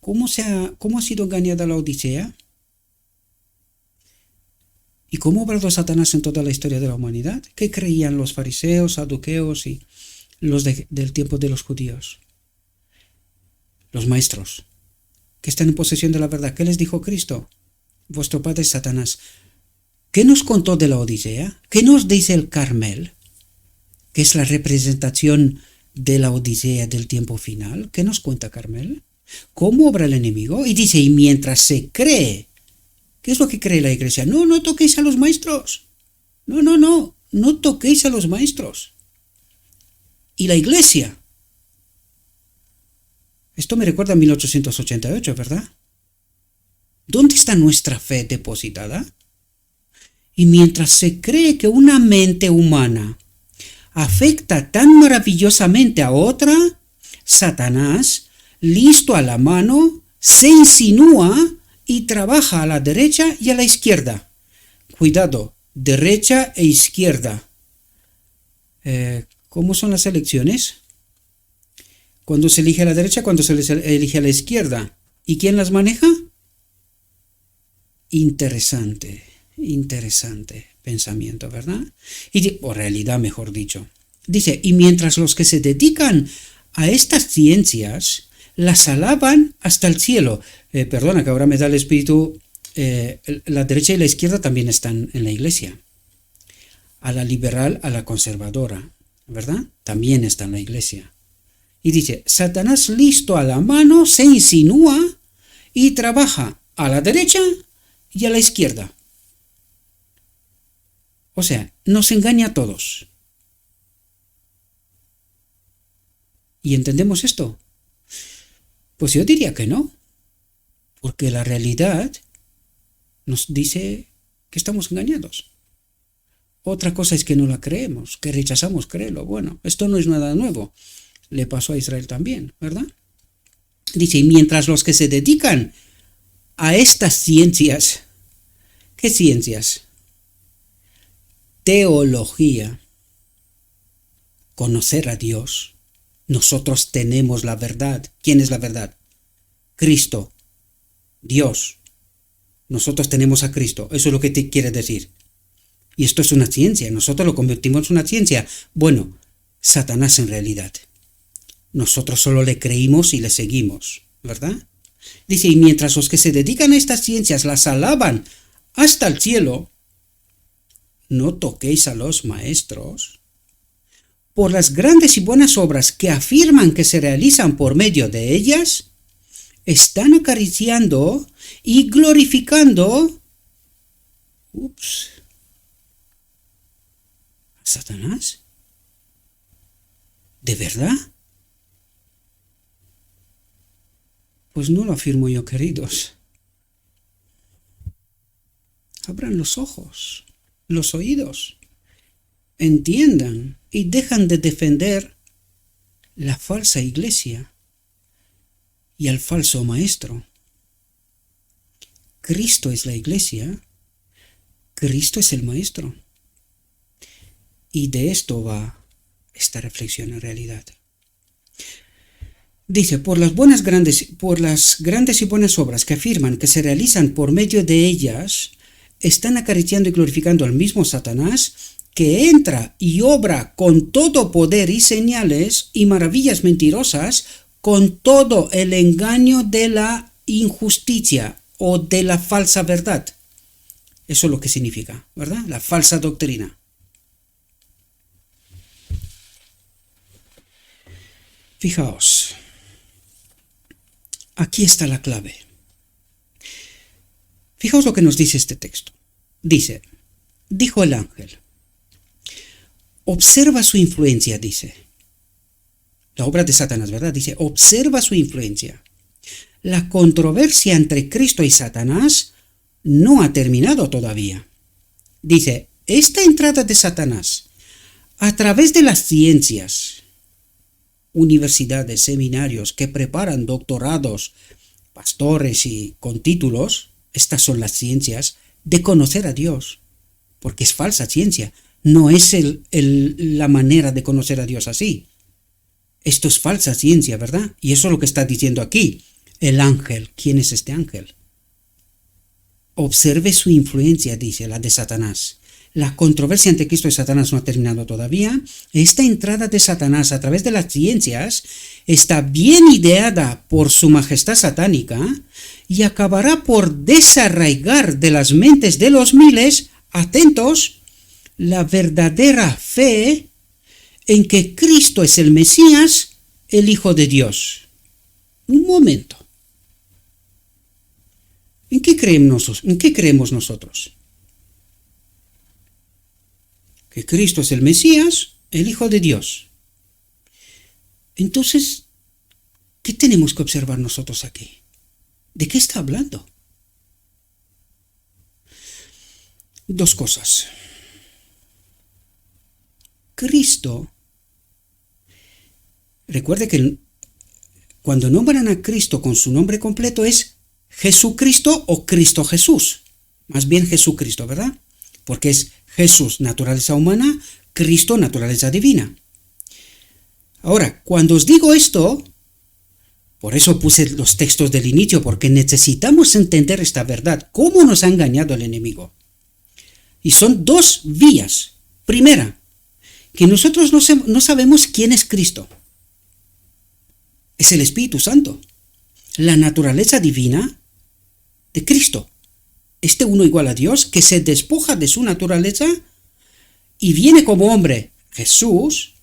¿cómo ha sido engañada la Odisea? ¿Y cómo ha obrado Satanás en toda la historia de la humanidad? ¿Qué creían los fariseos, saduceos y los del tiempo de los judíos? Los maestros, que están en posesión de la verdad. ¿Qué les dijo Cristo? Vuestro padre es Satanás. ¿Qué nos contó de la Odisea? ¿Qué nos dice el Carmel? Que es la representación de la Odisea del tiempo final. ¿Qué nos cuenta Carmel? ¿Cómo obra el enemigo? Y dice, y mientras se cree, ¿qué es lo que cree la iglesia? No toquéis a los maestros. No toquéis a los maestros. Y la iglesia. Esto me recuerda a 1888, ¿verdad? ¿Dónde está nuestra fe depositada? Y mientras se cree que una mente humana afecta tan maravillosamente a otra, Satanás, listo a la mano, se insinúa y trabaja a la derecha y a la izquierda. Cuidado, derecha e izquierda. ¿Cómo son las elecciones? Cuando se elige a la derecha, cuando se elige a la izquierda. ¿Y quién las maneja? Interesante pensamiento, ¿verdad? O realidad, mejor dicho. Dice, y mientras los que se dedican a estas ciencias las alaban hasta el cielo. Perdona, que ahora me da el espíritu. La derecha y la izquierda también están en la iglesia. A la liberal, a la conservadora. ¿verdad? También está en la iglesia. Y dice, Satanás listo a la mano se insinúa y trabaja a la derecha y a la izquierda. O sea, nos engaña a todos. ¿Y entendemos esto? Pues yo diría que no, porque la realidad nos dice que estamos engañados. Otra cosa es que no la creemos, que rechazamos creerlo. Bueno, esto no es nada nuevo. Le pasó a Israel también, ¿verdad? Dice, y mientras los que se dedican a estas ciencias, ¿qué ciencias? Teología, conocer a Dios. Nosotros tenemos la verdad. ¿Quién es la verdad? Cristo, Dios. Nosotros tenemos a Cristo. Eso es lo que te quiere decir. Y esto es una ciencia. Nosotros lo convertimos en una ciencia. Bueno, Satanás en realidad. Nosotros solo le creímos y le seguimos, ¿verdad? Dice, y mientras los que se dedican a estas ciencias las alaban hasta el cielo, no toquéis a los maestros. Por las grandes y buenas obras que afirman que se realizan por medio de ellas, están acariciando y glorificando a Satanás. ¿De verdad? Pues no lo afirmo yo, queridos. Abran los ojos, los oídos, entiendan y dejan de defender la falsa iglesia y al falso maestro. Cristo es la iglesia, Cristo es el maestro. Y de esto va esta reflexión en realidad. Dice, por las grandes y buenas obras que afirman que se realizan por medio de ellas, están acariciando y glorificando al mismo Satanás, que entra y obra con todo poder y señales y maravillas mentirosas, con todo el engaño de la injusticia o de la falsa verdad. Eso es lo que significa, ¿verdad? La falsa doctrina. Fijaos, aquí está la clave. Fijaos lo que nos dice este texto. Dice, dijo el ángel. Observa su influencia, dice. La obra de Satanás, ¿verdad? Dice, observa su influencia. La controversia entre Cristo y Satanás no ha terminado todavía. Dice, esta entrada de Satanás a través de las ciencias, universidades, seminarios que preparan doctorados, pastores y con títulos, estas son las ciencias de conocer a Dios, porque es falsa ciencia, no es la manera de conocer a Dios así. Esto es falsa ciencia, ¿verdad? Y eso es lo que está diciendo aquí el ángel. ¿Quién es este ángel? Observe su influencia, dice, la de Satanás. La controversia entre Cristo y Satanás no ha terminado todavía. Esta entrada de Satanás a través de las ciencias está bien ideada por su majestad satánica y acabará por desarraigar de las mentes de los miles, atentos, la verdadera fe en que Cristo es el Mesías, el Hijo de Dios. Un momento. ¿En qué creemos nosotros? Que Cristo es el Mesías, el Hijo de Dios. Entonces, ¿qué tenemos que observar nosotros aquí? ¿De qué está hablando? Dos cosas. Cristo, recuerde que cuando nombran a Cristo con su nombre completo es Jesucristo o Cristo Jesús. Más bien Jesucristo, ¿verdad? Porque es Jesús, naturaleza humana, Cristo, naturaleza divina. Ahora, cuando os digo esto, por eso puse los textos del inicio, porque necesitamos entender esta verdad, cómo nos ha engañado el enemigo. Y son dos vías. Primera, que nosotros no sabemos quién es Cristo. Es el Espíritu Santo, la naturaleza divina de Cristo. Este uno igual a Dios, que se despoja de su naturaleza y viene como hombre, Jesús,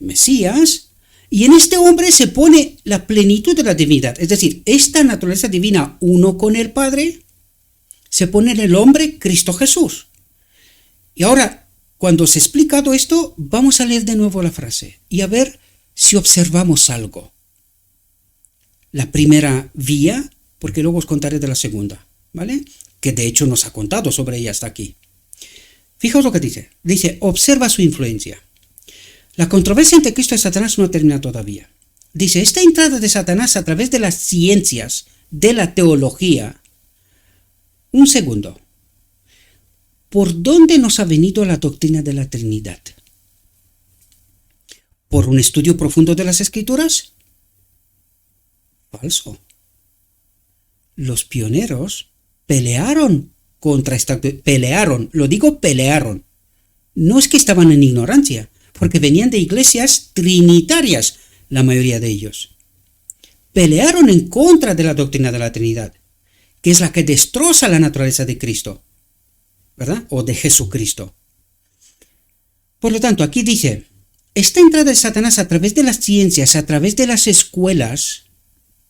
Mesías, y en este hombre se pone la plenitud de la divinidad. Es decir, esta naturaleza divina, uno con el Padre, se pone en el hombre Cristo Jesús. Y ahora, cuando os he explicado esto, vamos a leer de nuevo la frase y a ver si observamos algo. La primera vía, porque luego os contaré de la segunda, ¿vale? Que de hecho nos ha contado sobre ella hasta aquí. Fijaos lo que dice. Dice, observa su influencia. La controversia entre Cristo y Satanás no termina todavía. Dice, esta entrada de Satanás a través de las ciencias, de la teología. Un segundo. ¿Por dónde nos ha venido la doctrina de la Trinidad? ¿Por un estudio profundo de las Escrituras? Falso. Los pioneros pelearon contra esta... Pelearon, lo digo pelearon. No es que estaban en ignorancia, porque venían de iglesias trinitarias, la mayoría de ellos. Pelearon en contra de la doctrina de la Trinidad, que es la que destroza la naturaleza de Cristo, ¿verdad? O de Jesucristo. Por lo tanto, aquí dice, esta entrada de Satanás a través de las ciencias, a través de las escuelas,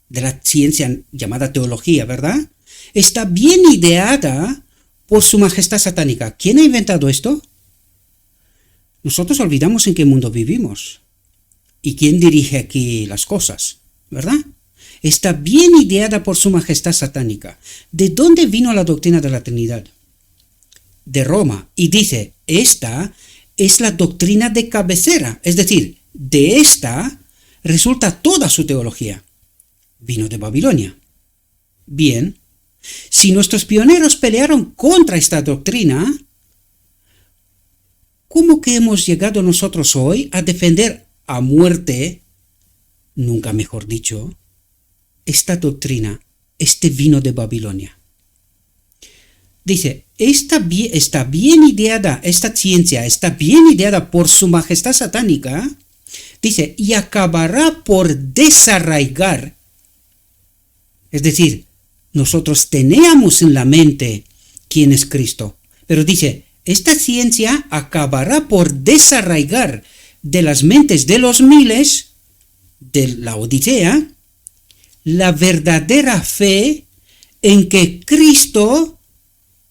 de la ciencia llamada teología, ¿verdad? Está bien ideada por su majestad satánica. ¿Quién ha inventado esto? Nosotros olvidamos en qué mundo vivimos y quién dirige aquí las cosas, ¿verdad? Está bien ideada por su majestad satánica. ¿De dónde vino la doctrina de la Trinidad? De Roma. Y dice, esta es la doctrina de cabecera, es decir, de esta resulta toda su teología. Vino de Babilonia. Bien, si nuestros pioneros pelearon contra esta doctrina, ¿cómo que hemos llegado nosotros hoy a defender a muerte, nunca mejor dicho, esta doctrina, este vino de Babilonia? Dice, está bien ideada, esta ciencia está bien ideada por su majestad satánica, dice, y acabará por desarraigar. Es decir, nosotros teníamos en la mente quién es Cristo, pero dice, esta ciencia acabará por desarraigar de las mentes de los miles, de la Odisea, la verdadera fe en que Cristo,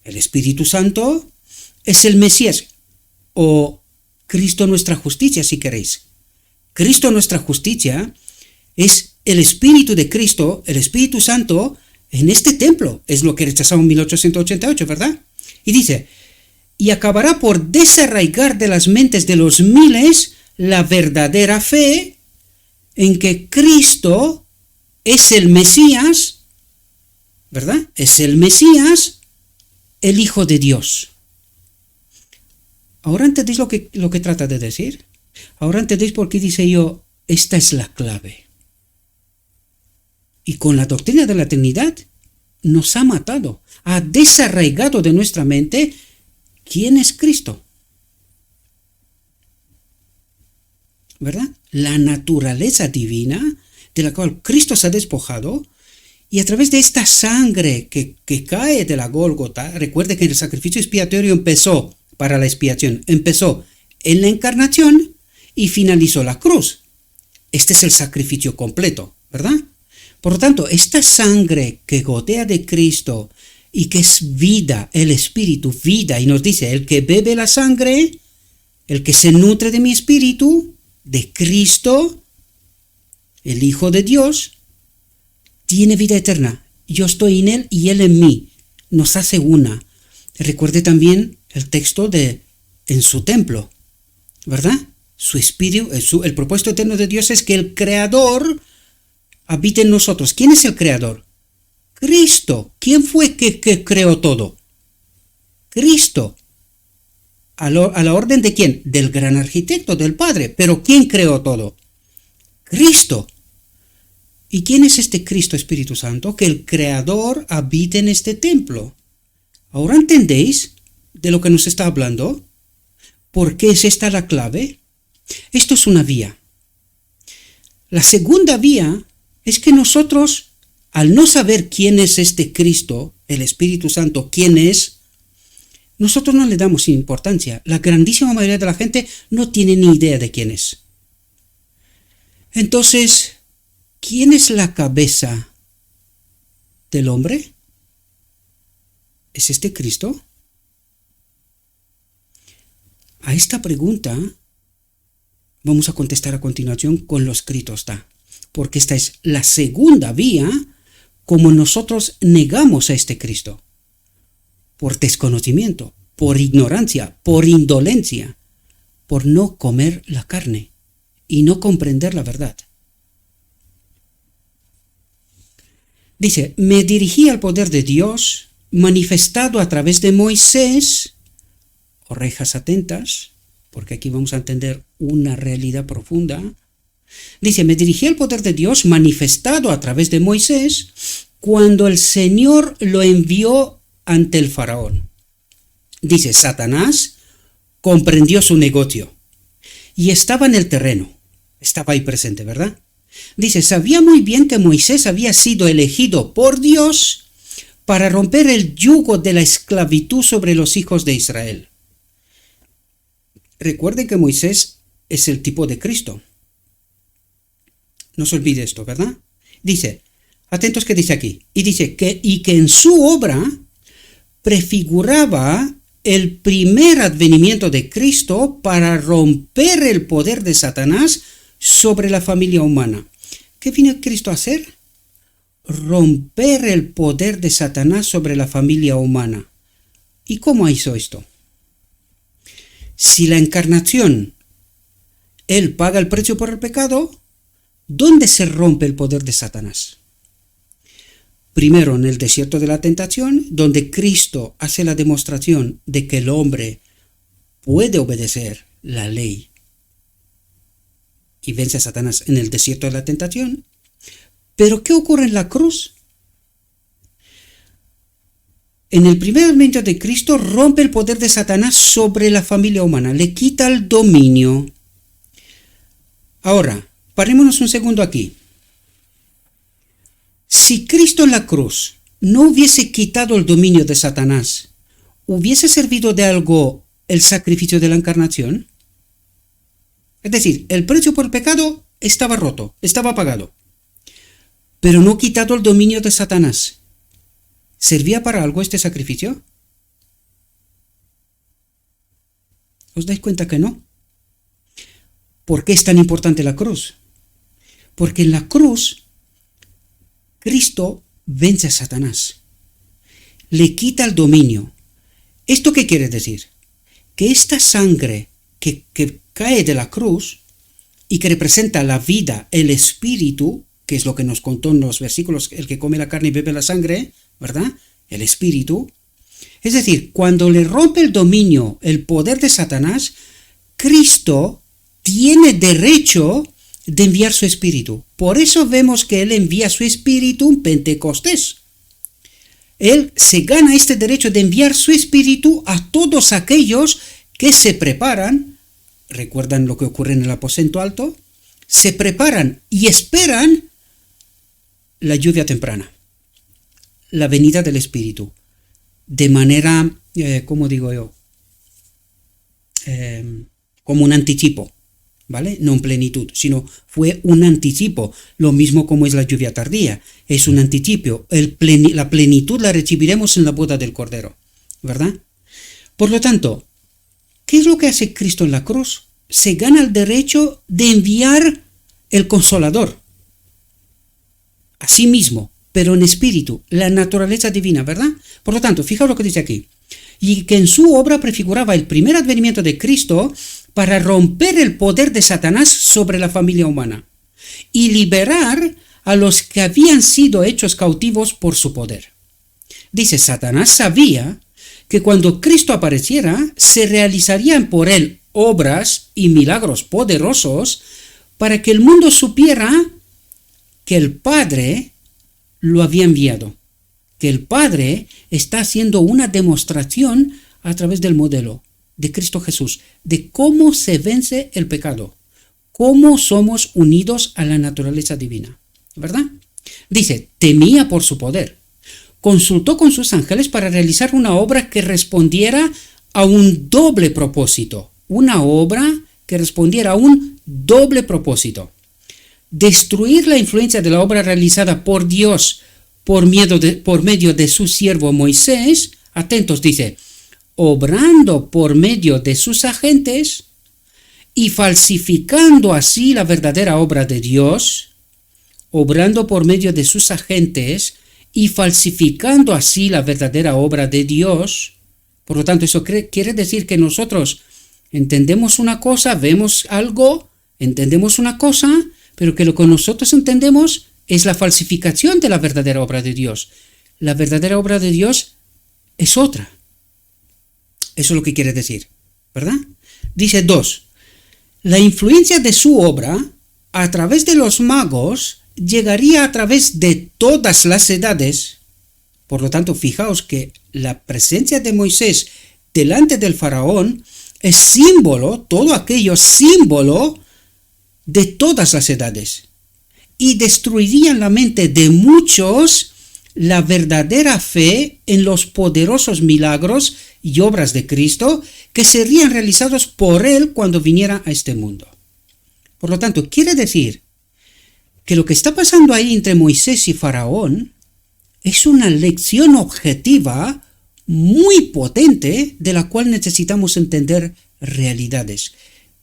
el Espíritu Santo, es el Mesías, o Cristo nuestra justicia, si queréis. Cristo nuestra justicia es el Espíritu de Cristo, el Espíritu Santo, en este templo. Es lo que rechazaron en 1888, ¿verdad? Y dice, y acabará por desarraigar de las mentes de los miles la verdadera fe en que Cristo es el Mesías, ¿verdad? Es el Mesías, el Hijo de Dios. ¿Ahora entendéis lo que trata de decir? ¿Ahora entendéis por qué dice yo, esta es la clave? Y con la doctrina de la Trinidad nos ha matado, ha desarraigado de nuestra mente quién es Cristo, ¿verdad? La naturaleza divina de la cual Cristo se ha despojado, y a través de esta sangre que cae de la Gólgota, recuerde que el sacrificio expiatorio empezó para la expiación, empezó en la encarnación y finalizó la cruz. Este es el sacrificio completo, ¿verdad? Por lo tanto, esta sangre que gotea de Cristo y que es vida, el Espíritu, vida, y nos dice, el que bebe la sangre, el que se nutre de mi Espíritu, de Cristo, el Hijo de Dios, tiene vida eterna. Yo estoy en Él y Él en mí. Nos hace una. Recuerde también el texto de en su templo, ¿verdad? Su Espíritu, el propósito eterno de Dios es que el Creador habite en nosotros. ¿Quién es el Creador? Cristo. ¿Quién fue que creó todo? Cristo. ¿A la orden de quién? Del gran arquitecto, del Padre. ¿Pero quién creó todo? Cristo. ¿Y quién es este Cristo Espíritu Santo? Que el Creador habite en este templo. ¿Ahora entendéis de lo que nos está hablando? ¿Por qué es esta la clave? Esto es una vía. La segunda vía es que nosotros, al no saber quién es este Cristo, el Espíritu Santo, quién es, nosotros no le damos importancia. La grandísima mayoría de la gente no tiene ni idea de quién es. Entonces, ¿quién es la cabeza del hombre? ¿Es este Cristo? A esta pregunta vamos a contestar a continuación con lo escrito está, porque esta es la segunda vía como nosotros negamos a este Cristo, por desconocimiento, por ignorancia, por indolencia, por no comer la carne y no comprender la verdad. Dice, me dirigí al poder de Dios manifestado a través de Moisés, orejas atentas, porque aquí vamos a entender una realidad profunda. Dice, me dirigí al poder de Dios manifestado a través de Moisés cuando el Señor lo envió ante el faraón. Dice, Satanás comprendió su negocio y estaba en el terreno, estaba ahí presente, ¿verdad? Dice, sabía muy bien que Moisés había sido elegido por Dios para romper el yugo de la esclavitud sobre los hijos de Israel. Recuerden que Moisés es el tipo de Cristo. No se olvide esto, ¿verdad? Dice, atentos que dice aquí, y dice que en su obra prefiguraba el primer advenimiento de Cristo para romper el poder de Satanás sobre la familia humana. ¿Qué vino Cristo a hacer? Romper el poder de Satanás sobre la familia humana. ¿Y cómo hizo esto? Si la encarnación, Él paga el precio por el pecado, ¿dónde se rompe el poder de Satanás? Primero en el desierto de la tentación, donde Cristo hace la demostración de que el hombre puede obedecer la ley y vence a Satanás en el desierto de la tentación. ¿Pero qué ocurre en la cruz? En el primer advenimiento de Cristo rompe el poder de Satanás sobre la familia humana, le quita el dominio. Ahora, parémonos un segundo aquí. Si Cristo en la cruz no hubiese quitado el dominio de Satanás, ¿hubiese servido de algo el sacrificio de la encarnación? Es decir, el precio por el pecado estaba roto, estaba pagado, pero no quitado el dominio de Satanás. ¿Servía para algo este sacrificio? ¿Os dais cuenta que no? ¿Por qué es tan importante la cruz? Porque en la cruz Cristo vence a Satanás, le quita el dominio. ¿Esto qué quiere decir? Que esta sangre que cae de la cruz y que representa la vida, el espíritu, que es lo que nos contó en los versículos, el que come la carne y bebe la sangre, ¿verdad? El espíritu. Es decir, cuando le rompe el dominio, el poder de Satanás, Cristo tiene derecho de enviar su espíritu. Por eso vemos que Él envía su espíritu en Pentecostés. Él se gana este derecho de enviar su espíritu a todos aquellos que se preparan. ¿Recuerdan lo que ocurre en el aposento alto? Se preparan y esperan la lluvia temprana, la venida del espíritu, de manera, ¿cómo digo yo? Como un anticipo. ¿Vale? No en plenitud, sino fue un anticipo, lo mismo como es la lluvia tardía, es un anticipo, la plenitud la recibiremos en la boda del Cordero, ¿verdad? Por lo tanto, ¿qué es lo que hace Cristo en la cruz? Se gana el derecho de enviar el Consolador, a sí mismo, pero en espíritu, la naturaleza divina, ¿verdad? Por lo tanto, fijaos lo que dice aquí, y que en su obra prefiguraba el primer advenimiento de Cristo para romper el poder de Satanás sobre la familia humana y liberar a los que habían sido hechos cautivos por su poder. Dice, Satanás sabía que cuando Cristo apareciera, se realizarían por él obras y milagros poderosos para que el mundo supiera que el Padre lo había enviado, que el Padre está haciendo una demostración a través del modelo de Cristo Jesús, de cómo se vence el pecado, cómo somos unidos a la naturaleza divina, ¿verdad? Dice, temía por su poder, consultó con sus ángeles para realizar una obra que respondiera a un doble propósito, una obra que respondiera a un doble propósito. destruir la influencia de la obra realizada por Dios por medio de su siervo Moisés, atentos, dice, obrando por medio de sus agentes y falsificando así la verdadera obra de Dios, obrando por medio de sus agentes y falsificando así la verdadera obra de Dios. Por lo tanto, eso quiere decir que nosotros entendemos una cosa, vemos algo, entendemos una cosa, pero que lo que nosotros entendemos es la falsificación de la verdadera obra de Dios. La verdadera obra de Dios es otra. Eso es lo que quiere decir, ¿verdad? Dice 2. La influencia de su obra a través de los magos llegaría a través de todas las edades. Por lo tanto, fijaos que la presencia de Moisés delante del faraón es símbolo, todo aquello símbolo de todas las edades. Y destruirían la mente de muchos la verdadera fe en los poderosos milagros y obras de Cristo que serían realizados por él cuando viniera a este mundo. Por lo tanto, quiere decir que lo que está pasando ahí entre Moisés y Faraón es una lección objetiva muy potente de la cual necesitamos entender realidades.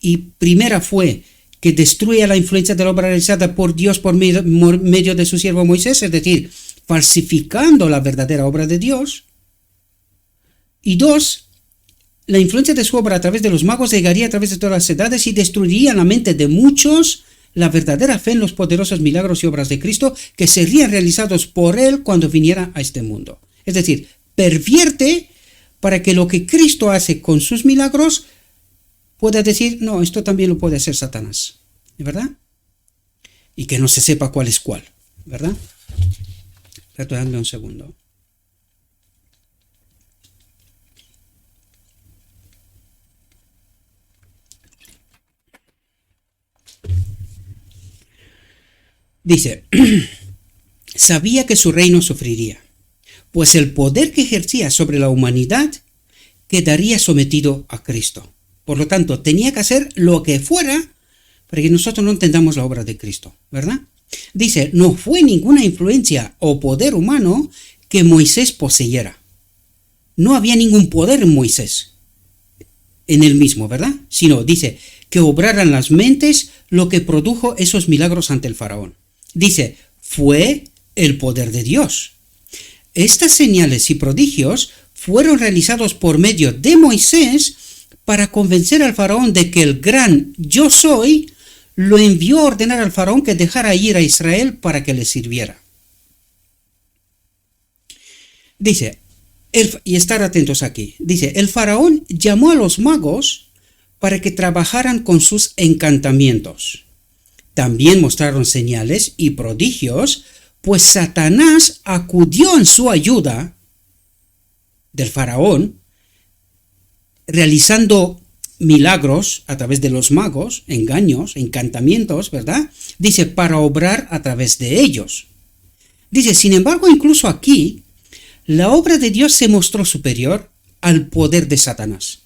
Y primera fue que destruye la influencia de la obra realizada por Dios por medio de su siervo Moisés, es decir, falsificando la verdadera obra de Dios. Y 2, la influencia de su obra a través de los magos llegaría a través de todas las edades y destruiría la mente de muchos la verdadera fe en los poderosos milagros y obras de Cristo que serían realizados por él cuando viniera a este mundo. Es decir, pervierte para que lo que Cristo hace con sus milagros pueda decir, no, esto también lo puede hacer Satanás, ¿verdad? Y que no se sepa cuál es cuál, ¿verdad? Dame un segundo. Dice, sabía que su reino sufriría, pues el poder que ejercía sobre la humanidad quedaría sometido a Cristo. Por lo tanto, tenía que hacer lo que fuera para que nosotros no entendamos la obra de Cristo, ¿verdad? Dice, no fue ninguna influencia o poder humano que Moisés poseyera. No había ningún poder en Moisés, en él mismo, ¿verdad? Sino, dice, que obraran las mentes lo que produjo esos milagros ante el faraón. Dice, fue el poder de Dios. Estas señales y prodigios fueron realizados por medio de Moisés para convencer al faraón de que el gran yo soy lo envió a ordenar al faraón que dejara ir a Israel para que le sirviera. Dice, y estar atentos aquí, dice, el faraón llamó a los magos para que trabajaran con sus encantamientos. También mostraron señales y prodigios, pues Satanás acudió en su ayuda del faraón, realizando milagros a través de los magos, engaños, encantamientos, ¿verdad? Dice, para obrar a través de ellos. Dice, sin embargo, incluso aquí, la obra de Dios se mostró superior al poder de Satanás,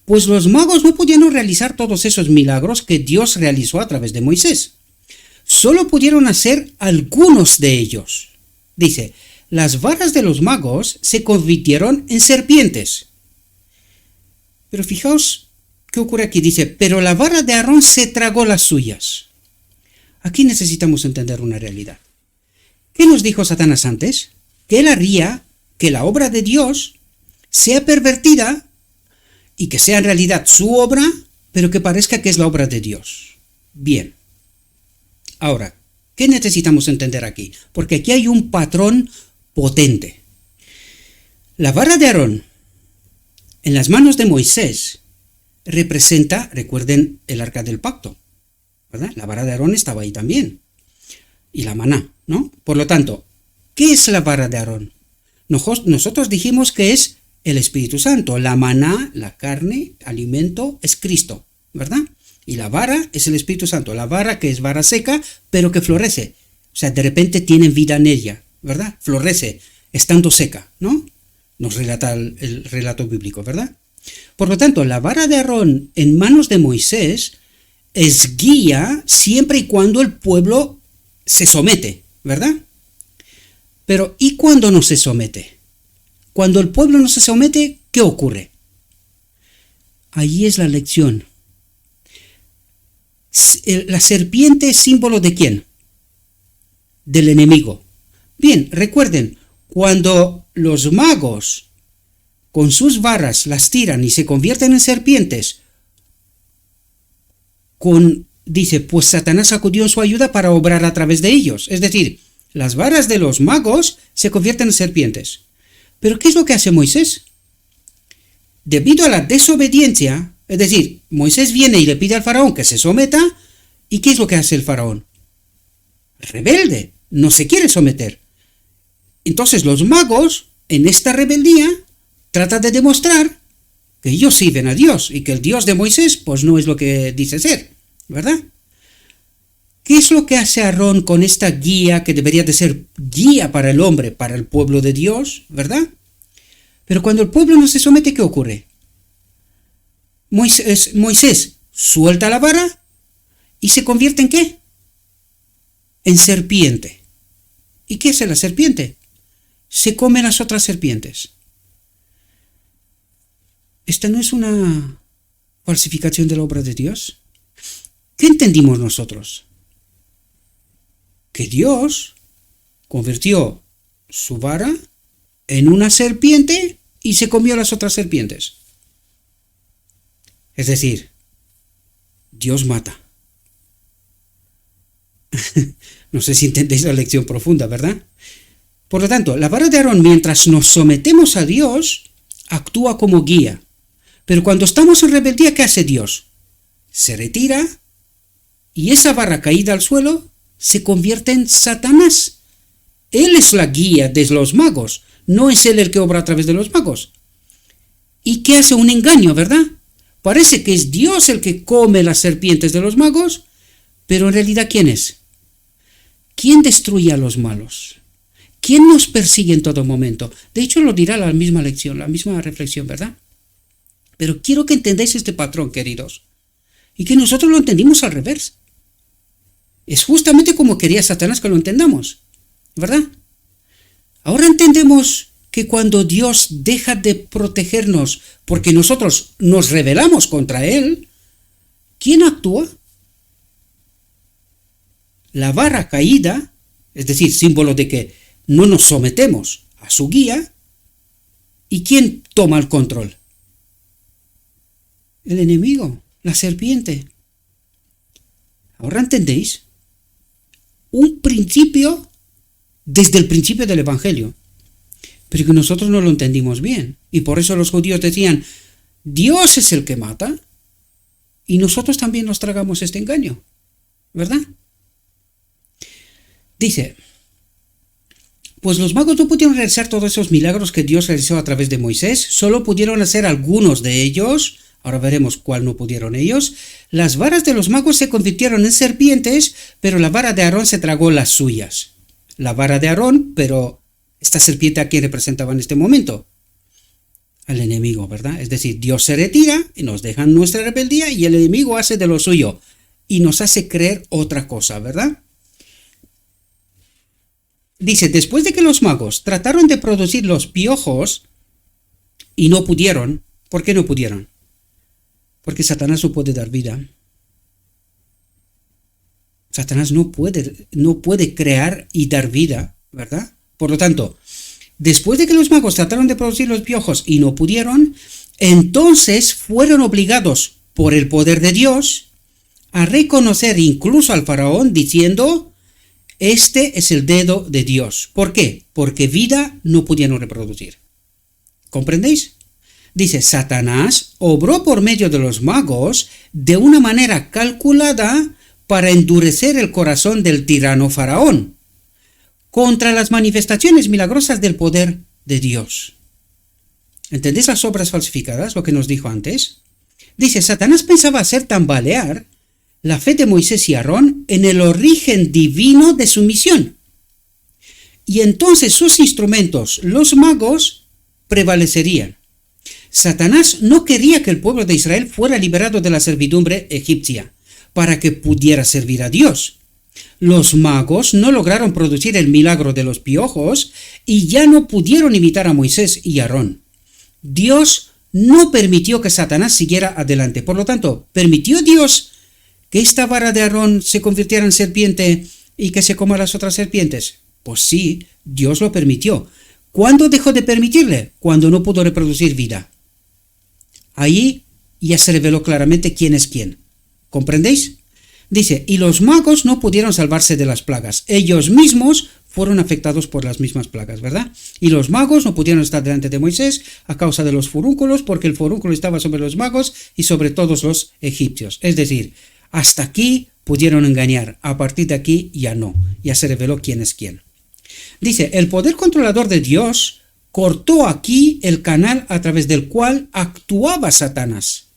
pues los magos no pudieron realizar todos esos milagros que Dios realizó a través de Moisés. Solo pudieron hacer algunos de ellos. Dice, las varas de los magos se convirtieron en serpientes. Pero fijaos qué ocurre aquí. Dice, pero la vara de Aarón se tragó las suyas. Aquí necesitamos entender una realidad. ¿Qué nos dijo Satanás antes? Que él haría que la obra de Dios sea pervertida y que sea en realidad su obra, pero que parezca que es la obra de Dios. Bien. Ahora, ¿qué necesitamos entender aquí? Porque aquí hay un patrón potente. La vara de Aarón en las manos de Moisés representa, recuerden, el arca del pacto, ¿verdad? La vara de Aarón estaba ahí también. Y la maná, ¿no? Por lo tanto, ¿qué es la vara de Aarón? Nosotros dijimos que es el Espíritu Santo. La maná, la carne, alimento, es Cristo, ¿verdad? Y la vara es el Espíritu Santo. La vara que es vara seca, pero que florece. O sea, de repente tiene vida en ella, ¿verdad? Florece, estando seca, ¿no? Nos relata el relato bíblico, ¿verdad? Por lo tanto, la vara de Aarón en manos de Moisés es guía siempre y cuando el pueblo se somete, ¿verdad? Pero ¿y cuando no se somete? Cuando el pueblo no se somete, ¿qué ocurre? Allí es la lección. La serpiente es símbolo ¿de quién? Del enemigo. Bien, recuerden, cuando los magos con sus varas las tiran y se convierten en serpientes, dice, pues Satanás acudió en su ayuda para obrar a través de ellos. Es decir, las varas de los magos se convierten en serpientes. Pero ¿qué es lo que hace Moisés? Debido a la desobediencia, es decir, Moisés viene y le pide al faraón que se someta, ¿y qué es lo que hace el faraón? Rebelde, no se quiere someter. Entonces los magos, en esta rebeldía, tratan de demostrar que ellos sirven a Dios y que el Dios de Moisés pues no es lo que dice ser, ¿verdad? ¿Qué es lo que hace Aarón con esta guía que debería de ser guía para el hombre, para el pueblo de Dios, ¿verdad? Pero cuando el pueblo no se somete, ¿qué ocurre? Moisés suelta la vara y se convierte ¿en qué? En serpiente. ¿Y qué hace la serpiente? Se come las otras serpientes. ¿Esta no es una falsificación de la obra de Dios? ¿Qué entendimos nosotros? Que Dios convirtió su vara en una serpiente y se comió las otras serpientes. Es decir, Dios mata. No sé si entendéis la lección profunda, ¿verdad? Por lo tanto, la vara de Aarón, mientras nos sometemos a Dios, actúa como guía. Pero cuando estamos en rebeldía, ¿qué hace Dios? Se retira y esa vara caída al suelo se convierte en Satanás. Él es la guía de los magos, no es él el que obra a través de los magos. ¿Y qué hace? Un engaño, ¿verdad? Parece que es Dios el que come las serpientes de los magos, pero en realidad ¿quién es? ¿Quién destruye a los malos? ¿Quién nos persigue en todo momento? De hecho lo dirá la misma lección, la misma reflexión, ¿verdad? Pero quiero que entendáis este patrón, queridos, y que nosotros lo entendimos al revés. Es justamente como quería Satanás que lo entendamos, ¿verdad? Ahora entendemos que cuando Dios deja de protegernos porque nosotros nos rebelamos contra Él, ¿quién actúa? La vara caída, es decir, símbolo de que no nos sometemos a su guía, ¿y quién toma el control? El enemigo, la serpiente. ¿Ahora entendéis? Un principio desde el principio del Evangelio, pero que nosotros no lo entendimos bien, y por eso los judíos decían, Dios es el que mata, y nosotros también nos tragamos este engaño, ¿verdad? Dice, pues los magos no pudieron realizar todos esos milagros que Dios realizó a través de Moisés, solo pudieron hacer algunos de ellos. Ahora veremos cuál no pudieron ellos. Las varas de los magos se convirtieron en serpientes, pero la vara de Aarón se tragó las suyas. La vara de Aarón, pero esta serpiente ¿a quién representaba en este momento? Al enemigo, ¿verdad? Es decir, Dios se retira y nos deja en nuestra rebeldía y el enemigo hace de lo suyo y nos hace creer otra cosa, ¿verdad? Dice, después de que los magos trataron de producir los piojos y no pudieron, ¿por qué no pudieron? Porque Satanás no puede dar vida. Satanás no puede crear y dar vida, ¿verdad? Por lo tanto, después de que los magos trataron de producir los piojos y no pudieron, entonces fueron obligados por el poder de Dios a reconocer incluso al faraón diciendo, este es el dedo de Dios. ¿Por qué? Porque vida no pudieron reproducir. ¿Comprendéis? Dice, Satanás obró por medio de los magos de una manera calculada para endurecer el corazón del tirano faraón contra las manifestaciones milagrosas del poder de Dios. ¿Entendéis las obras falsificadas? Lo que nos dijo antes. Dice, Satanás pensaba hacer tambalear la fe de Moisés y Aarón en el origen divino de su misión. Y entonces sus instrumentos, los magos, prevalecerían. Satanás no quería que el pueblo de Israel fuera liberado de la servidumbre egipcia. para que pudiera servir a Dios. Los magos no lograron producir el milagro de los piojos y ya no pudieron imitar a Moisés y Aarón. Dios no permitió que Satanás siguiera adelante. Por lo tanto, ¿permitió Dios que esta vara de Aarón se convirtiera en serpiente y que se coma las otras serpientes? Pues sí, Dios lo permitió. ¿Cuándo dejó de permitirle? Cuando no pudo reproducir vida. Ahí ya se reveló claramente quién es quién. ¿Comprendéis? Dice, y los magos no pudieron salvarse de las plagas. Ellos mismos fueron afectados por las mismas plagas, ¿verdad? Y los magos no pudieron estar delante de Moisés a causa de los furúnculos, porque el furúnculo estaba sobre los magos y sobre todos los egipcios. Es decir, hasta aquí pudieron engañar, a partir de aquí ya no, ya se reveló quién es quién. Dice, el poder controlador de Dios cortó aquí el canal a través del cual actuaba Satanás.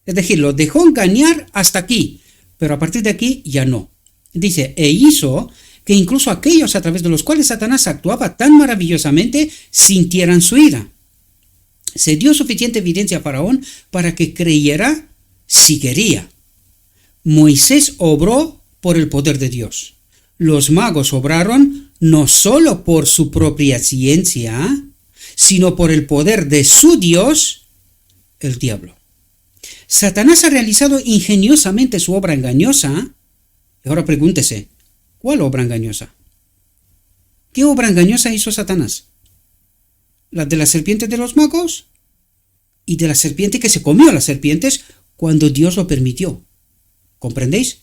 Es decir, lo dejó engañar hasta aquí, pero a partir de aquí ya no. Dice, e hizo que incluso aquellos a través de los cuales Satanás actuaba tan maravillosamente sintieran su ira. Se dio suficiente evidencia a Faraón para que creyera si quería. Moisés obró por el poder de Dios. Los magos obraron no solo por su propia ciencia, sino por el poder de su Dios, el diablo. Satanás ha realizado ingeniosamente su obra engañosa. Ahora pregúntese, ¿cuál obra engañosa? ¿Qué obra engañosa hizo Satanás? ¿La de la serpiente de los magos? Y de la serpiente que se comió a las serpientes cuando Dios lo permitió. ¿Comprendéis?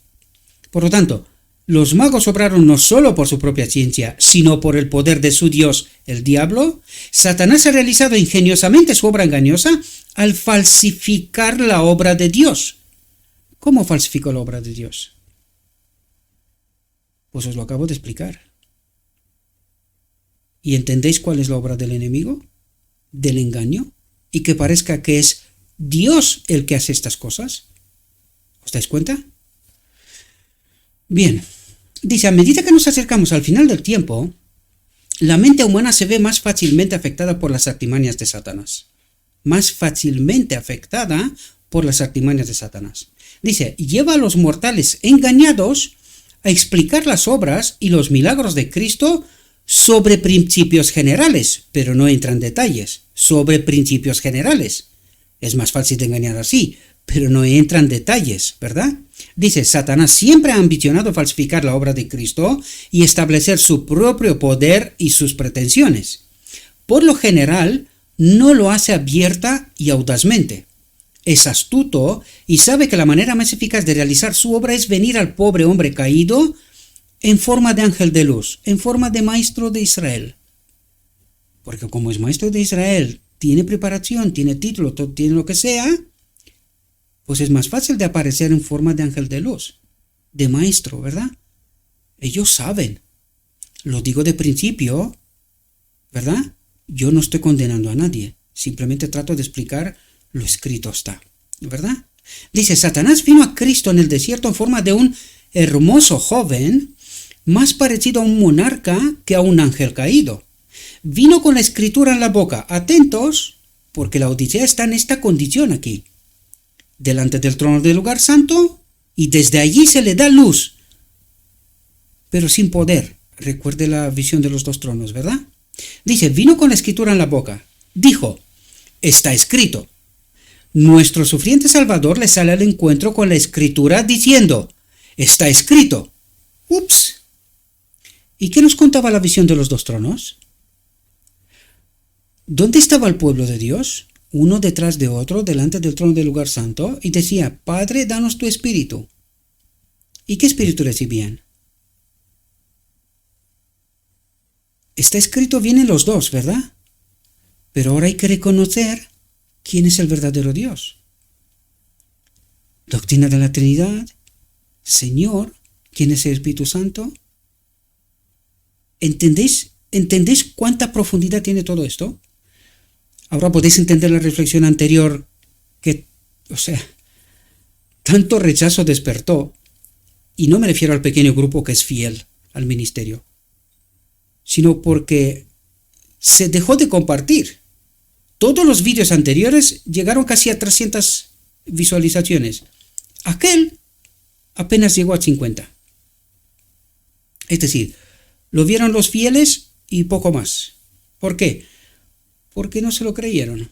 Por lo tanto, los magos obraron no solo por su propia ciencia, sino por el poder de su Dios, el diablo. Satanás ha realizado ingeniosamente su obra engañosa al falsificar la obra de Dios. ¿Cómo falsificó la obra de Dios? Pues os lo acabo de explicar. ¿Y entendéis cuál es la obra del enemigo? ¿Del engaño? Y que parezca que es Dios el que hace estas cosas. ¿Os dais cuenta? Bien, dice, a medida que nos acercamos al final del tiempo, la mente humana se ve más fácilmente afectada por las artimañas de Satanás. Más fácilmente afectada por las artimañas de Satanás. Dice, lleva a los mortales engañados a explicar las obras y los milagros de Cristo sobre principios generales, pero no entra en detalles, sobre principios generales. Es más fácil de engañar así, pero no entra en detalles, ¿verdad? Dice, Satanás siempre ha ambicionado falsificar la obra de Cristo y establecer su propio poder y sus pretensiones. Por lo general, no lo hace abierta y audazmente. Es astuto y sabe que la manera más eficaz de realizar su obra es venir al pobre hombre caído en forma de ángel de luz, en forma de maestro de Israel. Porque como es maestro de Israel, tiene preparación, tiene título, tiene lo que sea, pues es más fácil de aparecer en forma de ángel de luz, de maestro, ¿verdad? Ellos saben. Lo digo de principio, ¿verdad? Yo no estoy condenando a nadie, simplemente trato de explicar lo escrito está, ¿verdad? Dice, Satanás vino a Cristo en el desierto en forma de un hermoso joven, más parecido a un monarca que a un ángel caído. Vino con la escritura en la boca. Atentos, porque la Odisea está en esta condición aquí. Delante del trono del lugar santo, y desde allí se le da luz, pero sin poder. Recuerde la visión de los dos tronos, ¿verdad? Dice, vino con la escritura en la boca. Dijo, está escrito. Nuestro sufriente Salvador le sale al encuentro con la escritura diciendo, está escrito. Ups. ¿Y qué nos contaba la visión de los dos tronos? ¿Dónde estaba el pueblo de Dios? Uno detrás de otro, delante del trono del lugar santo, y decía, Padre, danos tu espíritu. ¿Y qué espíritu recibían? Está escrito bien en los dos, ¿verdad? Pero ahora hay que reconocer quién es el verdadero Dios. Doctrina de la Trinidad, Señor, ¿quién es el Espíritu Santo? ¿Entendéis cuánta profundidad tiene todo esto? Ahora podéis entender la reflexión anterior que, tanto rechazo despertó, y no me refiero al pequeño grupo que es fiel al ministerio, sino porque se dejó de compartir. Todos los vídeos anteriores llegaron casi a 300 visualizaciones. Aquel apenas llegó a 50. Es decir, lo vieron los fieles y poco más. ¿Por qué? Porque no se lo creyeron.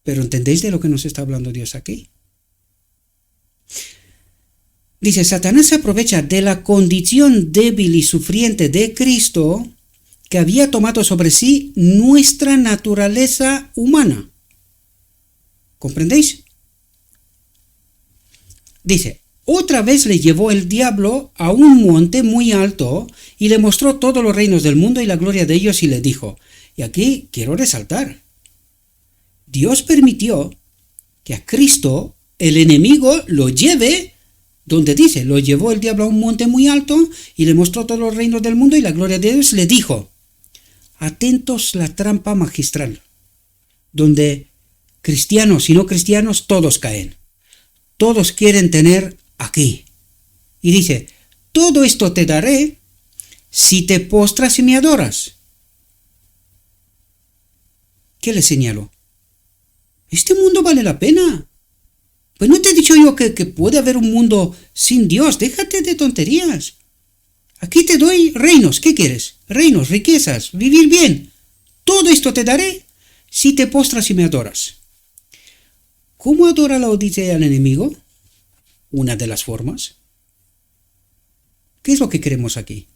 Pero ¿entendéis de lo que nos está hablando Dios aquí? Dice, Satanás se aprovecha de la condición débil y sufriente de Cristo, que había tomado sobre sí nuestra naturaleza humana. ¿Comprendéis? Dice, otra vez le llevó el diablo a un monte muy alto y le mostró todos los reinos del mundo y la gloria de ellos y le dijo, y aquí quiero resaltar, Dios permitió que a Cristo el enemigo lo lleve donde dice, lo llevó el diablo a un monte muy alto y le mostró todos los reinos del mundo y la gloria de Dios, le dijo, atentos la trampa magistral, donde cristianos y no cristianos todos caen, todos quieren tener aquí. Y dice, todo esto te daré si te postras y me adoras. ¿Qué le señaló? Este mundo vale la pena. Pues no te he dicho yo que puede haber un mundo sin Dios. Déjate de tonterías. Aquí te doy reinos. ¿Qué quieres? Reinos, riquezas, vivir bien. Todo esto te daré si te postras y me adoras. ¿Cómo adora la Odisea al enemigo? Una de las formas. ¿Qué es lo que queremos aquí?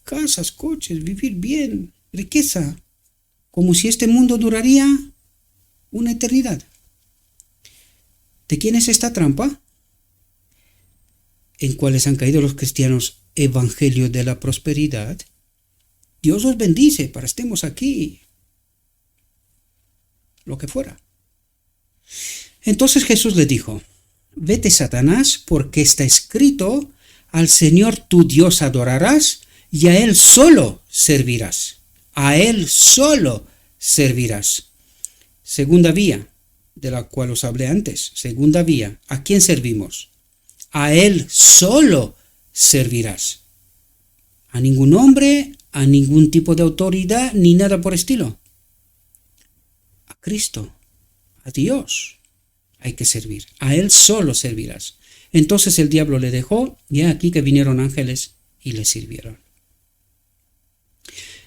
Casas, coches, vivir bien, riqueza. Como si este mundo duraría una eternidad. ¿De quién es esta trampa? En cuales han caído los cristianos evangelio de la prosperidad. Dios los bendice para estemos aquí. Lo que fuera. Entonces Jesús le dijo, vete Satanás, porque está escrito, al Señor tu Dios adorarás y a Él solo servirás. A Él solo servirás. Segunda vía, de la cual os hablé antes. Segunda vía, ¿a quién servimos? A Él solo servirás. A ningún hombre, a ningún tipo de autoridad, ni nada por estilo. A Cristo, a Dios hay que servir. A Él solo servirás. Entonces el diablo le dejó, y aquí que vinieron ángeles y le sirvieron.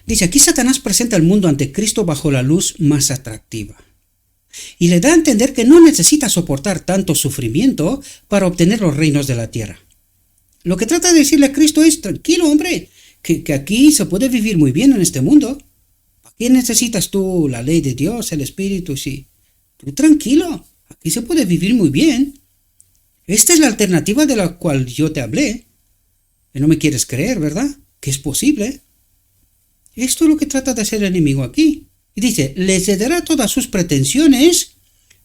Dice, aquí Satanás presenta el mundo ante Cristo bajo la luz más atractiva. Y le da a entender que no necesita soportar tanto sufrimiento para obtener los reinos de la tierra. Lo que trata de decirle a Cristo es, tranquilo hombre, que aquí se puede vivir muy bien en este mundo. ¿Para qué necesitas tú la ley de Dios, el Espíritu? Sí. Tú tranquilo, aquí se puede vivir muy bien. Esta es la alternativa de la cual yo te hablé. Que no me quieres creer, ¿verdad? Que es posible. Esto es lo que trata de hacer el enemigo aquí. Y dice, le cederá todas sus pretensiones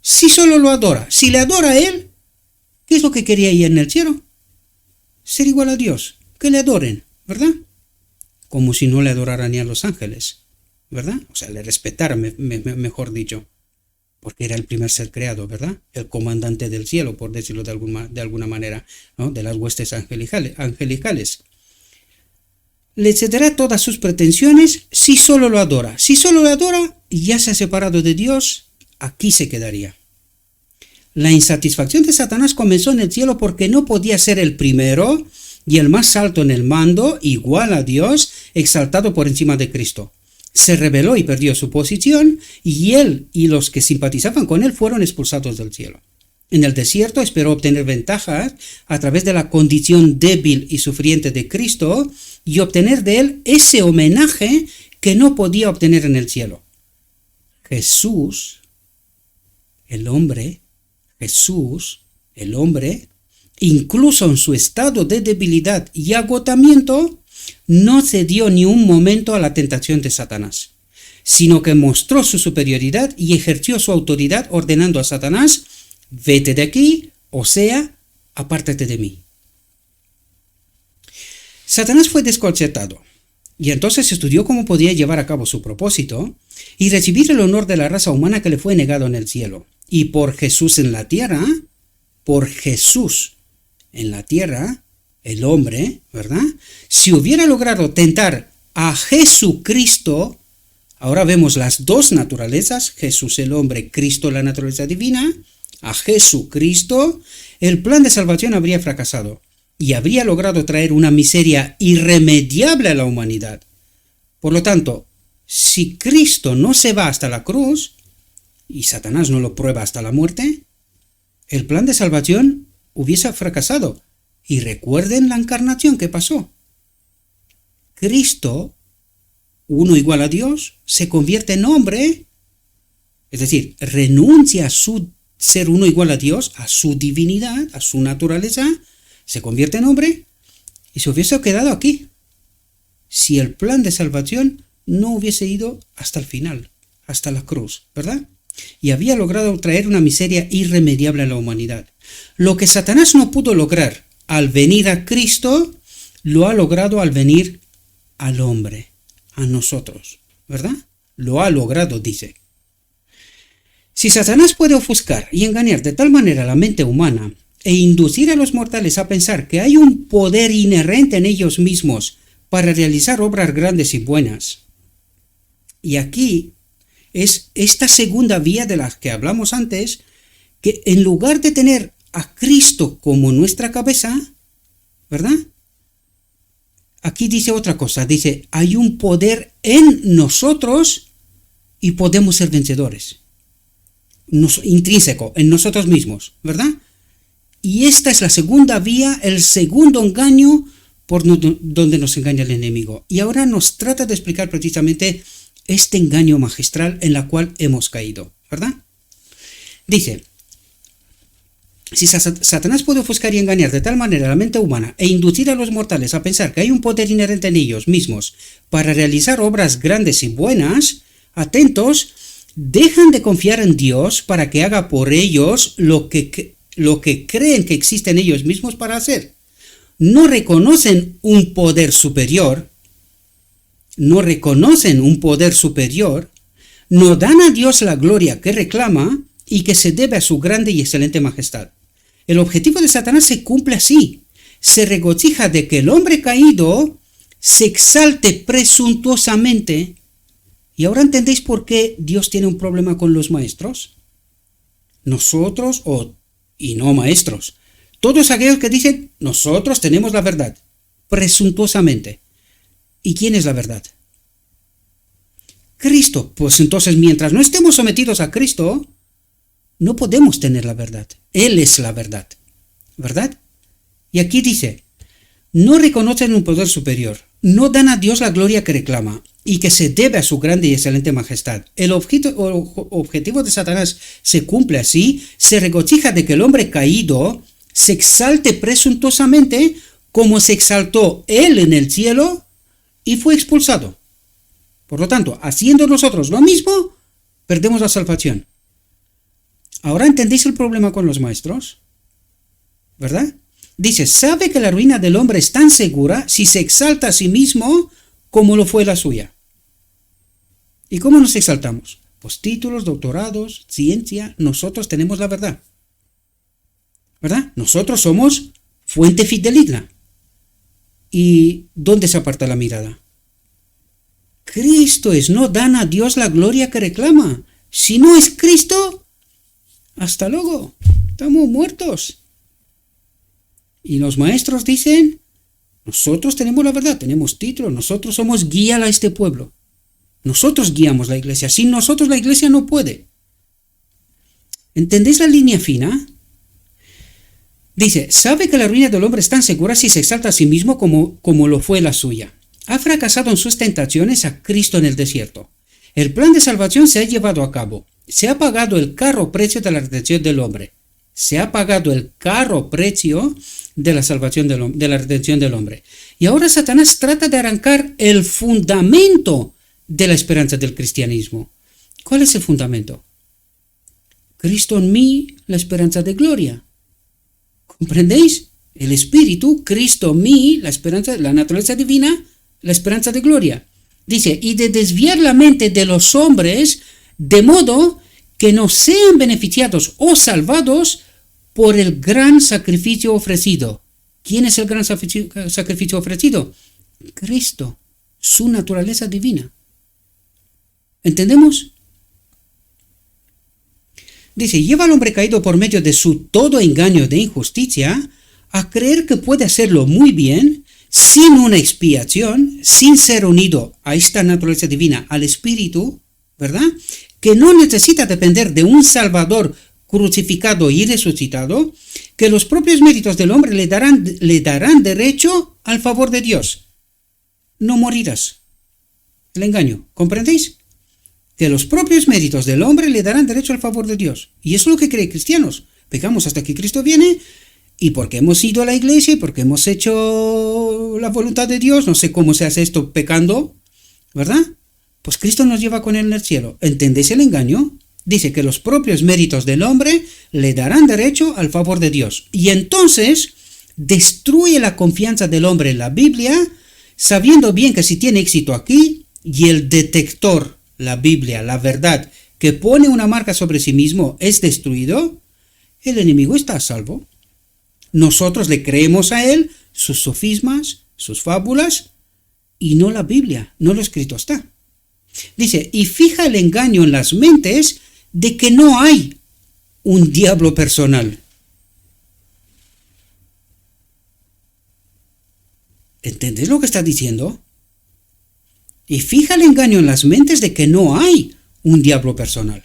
si solo lo adora. Si le adora a él, ¿qué es lo que quería ella en el cielo? Ser igual a Dios, que le adoren, ¿verdad? Como si no le adorara ni a los ángeles, ¿verdad? O sea, le respetara, mejor dicho, porque era el primer ser creado, ¿verdad? El comandante del cielo, por decirlo de alguna manera, ¿no? De las huestes angelicales. Le cederá todas sus pretensiones si solo lo adora. Si solo lo adora y ya se ha separado de Dios, aquí se quedaría. La insatisfacción de Satanás comenzó en el cielo porque no podía ser el primero y el más alto en el mando, igual a Dios, exaltado por encima de Cristo. Se rebeló y perdió su posición, y él y los que simpatizaban con él fueron expulsados del cielo. En el desierto esperó obtener ventajas a través de la condición débil y sufriente de Cristo y obtener de él ese homenaje que no podía obtener en el cielo. Jesús, el hombre, incluso en su estado de debilidad y agotamiento, no cedió ni un momento a la tentación de Satanás, sino que mostró su superioridad y ejerció su autoridad ordenando a Satanás, vete de aquí, o sea, apártate de mí. Satanás fue desconcertado, y entonces estudió cómo podía llevar a cabo su propósito y recibir el honor de la raza humana que le fue negado en el cielo. Y por Jesús en la tierra, el hombre, ¿verdad? Si hubiera logrado tentar a Jesucristo, ahora vemos las dos naturalezas, Jesús el hombre, Cristo la naturaleza divina, a Jesucristo, el plan de salvación habría fracasado y habría logrado traer una miseria irremediable a la humanidad. Por lo tanto, si Cristo no se va hasta la cruz, y Satanás no lo prueba hasta la muerte, el plan de salvación hubiese fracasado. Y recuerden la encarnación que pasó. Cristo, uno igual a Dios, se convierte en hombre, es decir, renuncia a su ser uno igual a Dios, a su divinidad, a su naturaleza, se convierte en hombre y se hubiese quedado aquí si el plan de salvación no hubiese ido hasta el final, hasta la cruz, ¿verdad? Y había logrado traer una miseria irremediable a la humanidad. Lo que Satanás no pudo lograr al venir a Cristo, lo ha logrado al venir al hombre, a nosotros, ¿verdad? Lo ha logrado, dice. Si Satanás puede ofuscar y engañar de tal manera la mente humana e inducir a los mortales a pensar que hay un poder inherente en ellos mismos para realizar obras grandes y buenas, y aquí es esta segunda vía de la que hablamos antes, que en lugar de tener a Cristo como nuestra cabeza, ¿verdad? Aquí dice otra cosa, dice, hay un poder en nosotros y podemos ser vencedores. Intrínseco, en nosotros mismos, ¿verdad? Y esta es la segunda vía, el segundo engaño por donde nos engaña el enemigo. Y ahora nos trata de explicar precisamente este engaño magistral en la cual hemos caído, ¿verdad? Dice, si Satanás puede ofuscar y engañar de tal manera la mente humana e inducir a los mortales a pensar que hay un poder inherente en ellos mismos para realizar obras grandes y buenas, atentos, dejan de confiar en Dios para que haga por ellos lo que creen que existe en ellos mismos para hacer. No reconocen un poder superior, no dan a Dios la gloria que reclama y que se debe a su grande y excelente majestad. El objetivo de Satanás se cumple así. Se regocija de que el hombre caído se exalte presuntuosamente. ¿Y ahora entendéis por qué Dios tiene un problema con los maestros? Nosotros y no maestros. Todos aquellos que dicen, nosotros tenemos la verdad, presuntuosamente. ¿Y quién es la verdad? Cristo. Pues entonces, mientras no estemos sometidos a Cristo, no podemos tener la verdad. Él es la verdad, ¿verdad? Y aquí dice, no reconocen un poder superior, no dan a Dios la gloria que reclama y que se debe a su grande y excelente majestad. El objetivo de Satanás se cumple así, se regocija de que el hombre caído se exalte presuntuosamente como se exaltó él en el cielo y fue expulsado. Por lo tanto, haciendo nosotros lo mismo, perdemos la salvación. ¿Ahora entendéis el problema con los maestros? ¿Verdad? Dice, sabe que la ruina del hombre es tan segura si se exalta a sí mismo como lo fue la suya. ¿Y cómo nos exaltamos? Pues títulos, doctorados, ciencia, nosotros tenemos la verdad. ¿Verdad? Nosotros somos fuente fidedigna. ¿Y dónde se aparta la mirada? Cristo es, no dan a Dios la gloria que reclama. Si no es Cristo, hasta luego, estamos muertos. Y los maestros dicen, nosotros tenemos la verdad, tenemos título, nosotros somos guía a este pueblo. Nosotros guiamos la iglesia, sin nosotros la iglesia no puede. ¿Entendéis la línea fina? Dice, sabe que la ruina del hombre es tan segura si se exalta a sí mismo como lo fue la suya. Ha fracasado en sus tentaciones a Cristo en el desierto. El plan de salvación se ha llevado a cabo. Se ha pagado el caro precio de la redención del hombre. Se ha pagado el caro precio de la salvación de la redención del hombre. Y ahora Satanás trata de arrancar el fundamento de la esperanza del cristianismo. ¿Cuál es el fundamento? Cristo en mí, la esperanza de gloria. ¿Comprendéis? El Espíritu, Cristo en mí, la esperanza, la naturaleza divina, la esperanza de gloria. Dice, y de desviar la mente de los hombres de modo que no sean beneficiados o salvados por el gran sacrificio ofrecido. ¿Quién es el gran sacrificio ofrecido? Cristo, su naturaleza divina. ¿Entendemos? Dice, lleva al hombre caído por medio de su todo engaño de injusticia a creer que puede hacerlo muy bien, sin una expiación, sin ser unido a esta naturaleza divina, al Espíritu, ¿verdad? Que no necesita depender de un Salvador crucificado y resucitado, que los propios méritos del hombre le darán derecho al favor de Dios. No morirás. El engaño, ¿comprendéis? Que los propios méritos del hombre le darán derecho al favor de Dios. Y eso es lo que creen cristianos. Pecamos hasta que Cristo viene, y porque hemos ido a la iglesia, y porque hemos hecho la voluntad de Dios, no sé cómo se hace esto pecando, ¿verdad? Pues Cristo nos lleva con él en el cielo. ¿Entendéis el engaño? Dice que los propios méritos del hombre le darán derecho al favor de Dios. Y entonces destruye la confianza del hombre en la Biblia, sabiendo bien que si tiene éxito aquí, y el detector, la Biblia, la verdad, que pone una marca sobre sí mismo es destruido, el enemigo está a salvo. Nosotros le creemos a él sus sofismas, sus fábulas, y no la Biblia, no lo escrito está. Dice, y fija el engaño en las mentes de que no hay un diablo personal. ¿Entendés lo que está diciendo? Y fija el engaño en las mentes de que no hay un diablo personal,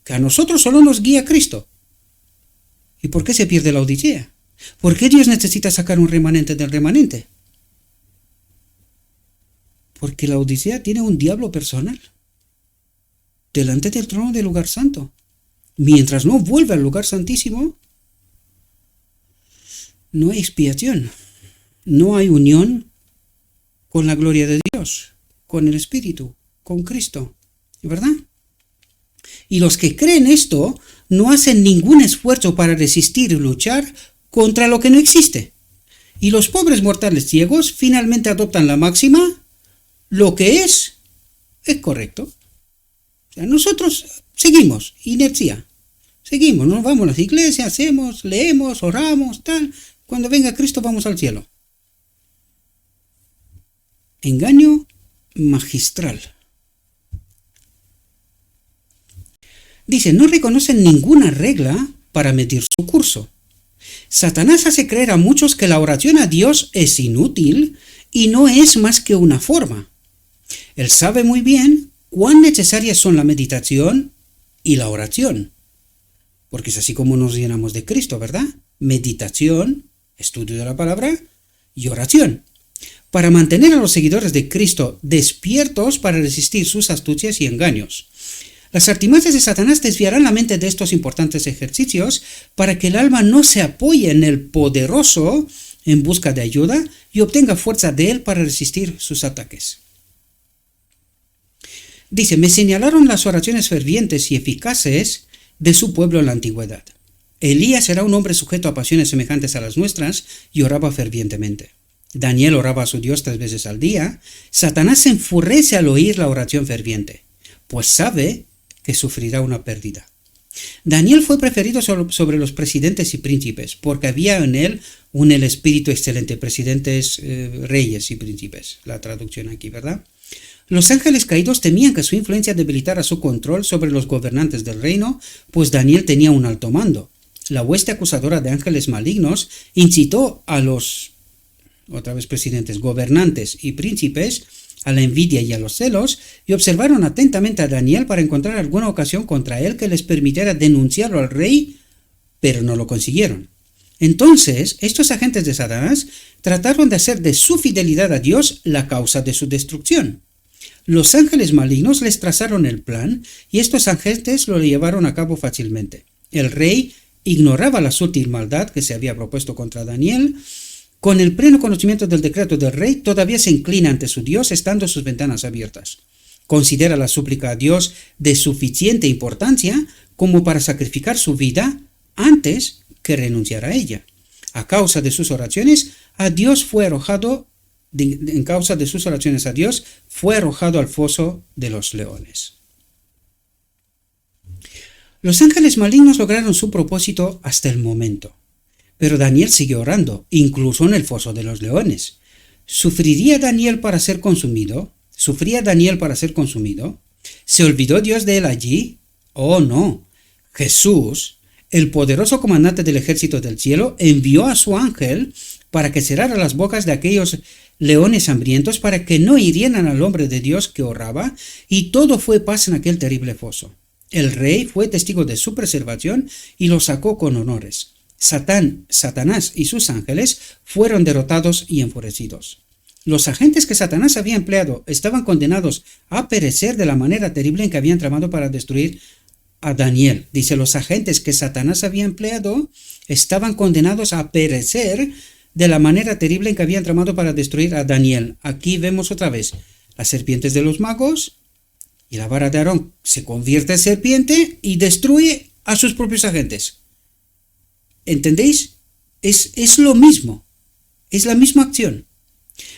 que a nosotros solo nos guía Cristo. ¿Y por qué se pierde la Odisea? ¿Por qué Dios necesita sacar un remanente del remanente? Porque la Odisea tiene un diablo personal delante del trono del lugar santo. Mientras no vuelve al lugar santísimo, no hay expiación, no hay unión con la gloria de Dios, con el Espíritu, con Cristo, ¿verdad? Y los que creen esto no hacen ningún esfuerzo para resistir y luchar contra lo que no existe. Y los pobres mortales ciegos finalmente adoptan la máxima: lo que es correcto. O sea, nosotros seguimos, inercia. Seguimos, nos vamos a las iglesias, hacemos, leemos, oramos, tal. Cuando venga Cristo vamos al cielo. Engaño magistral. Dice, no reconocen ninguna regla para medir su curso. Satanás hace creer a muchos que la oración a Dios es inútil y no es más que una forma. Él sabe muy bien cuán necesarias son la meditación y la oración. Porque es así como nos llenamos de Cristo, ¿verdad? Meditación, estudio de la palabra y oración. Para mantener a los seguidores de Cristo despiertos para resistir sus astucias y engaños. Las artimañas de Satanás desviarán la mente de estos importantes ejercicios para que el alma no se apoye en el poderoso en busca de ayuda y obtenga fuerza de él para resistir sus ataques. Dice, me señalaron las oraciones fervientes y eficaces de su pueblo en la antigüedad. Elías era un hombre sujeto a pasiones semejantes a las nuestras y oraba fervientemente. Daniel oraba a su Dios 3 veces al día. Satanás se enfurece al oír la oración ferviente, pues sabe que sufrirá una pérdida. Daniel fue preferido sobre los presidentes y príncipes, porque había en él el espíritu excelente, presidentes, reyes y príncipes, la traducción aquí, ¿verdad? Los ángeles caídos temían que su influencia debilitara su control sobre los gobernantes del reino, pues Daniel tenía un alto mando. La hueste acusadora de ángeles malignos incitó a los, otra vez presidentes, gobernantes y príncipes, a la envidia y a los celos, y observaron atentamente a Daniel para encontrar alguna ocasión contra él que les permitiera denunciarlo al rey, pero no lo consiguieron. Entonces, estos agentes de Satanás trataron de hacer de su fidelidad a Dios la causa de su destrucción. Los ángeles malignos les trazaron el plan, y estos agentes lo llevaron a cabo fácilmente. El rey ignoraba la sutil maldad que se había propuesto contra Daniel. Con el pleno conocimiento del decreto del rey, todavía se inclina ante su Dios estando sus ventanas abiertas. Considera la súplica a Dios de suficiente importancia como para sacrificar su vida antes que renunciar a ella. A causa de sus oraciones, en causa de sus oraciones a Dios, fue arrojado al foso de los leones. Los ángeles malignos lograron su propósito hasta el momento. Pero Daniel siguió orando, incluso en el foso de los leones. ¿Sufría Daniel para ser consumido? ¿Se olvidó Dios de él allí? Oh, no. Jesús, el poderoso comandante del ejército del cielo, envió a su ángel para que cerrara las bocas de aquellos leones hambrientos para que no hirieran al hombre de Dios que oraba, y todo fue paz en aquel terrible foso. El rey fue testigo de su preservación y lo sacó con honores. Satanás y sus ángeles fueron derrotados y enfurecidos. Los agentes que Satanás había empleado estaban condenados a perecer de la manera terrible en que habían tramado para destruir a Daniel. Dice, los agentes que Satanás había empleado estaban condenados a perecer de la manera terrible en que habían tramado para destruir a Daniel. Aquí vemos otra vez las serpientes de los magos, y la vara de Aarón se convierte en serpiente y destruye a sus propios agentes. ¿Entendéis? Es lo mismo, es la misma acción.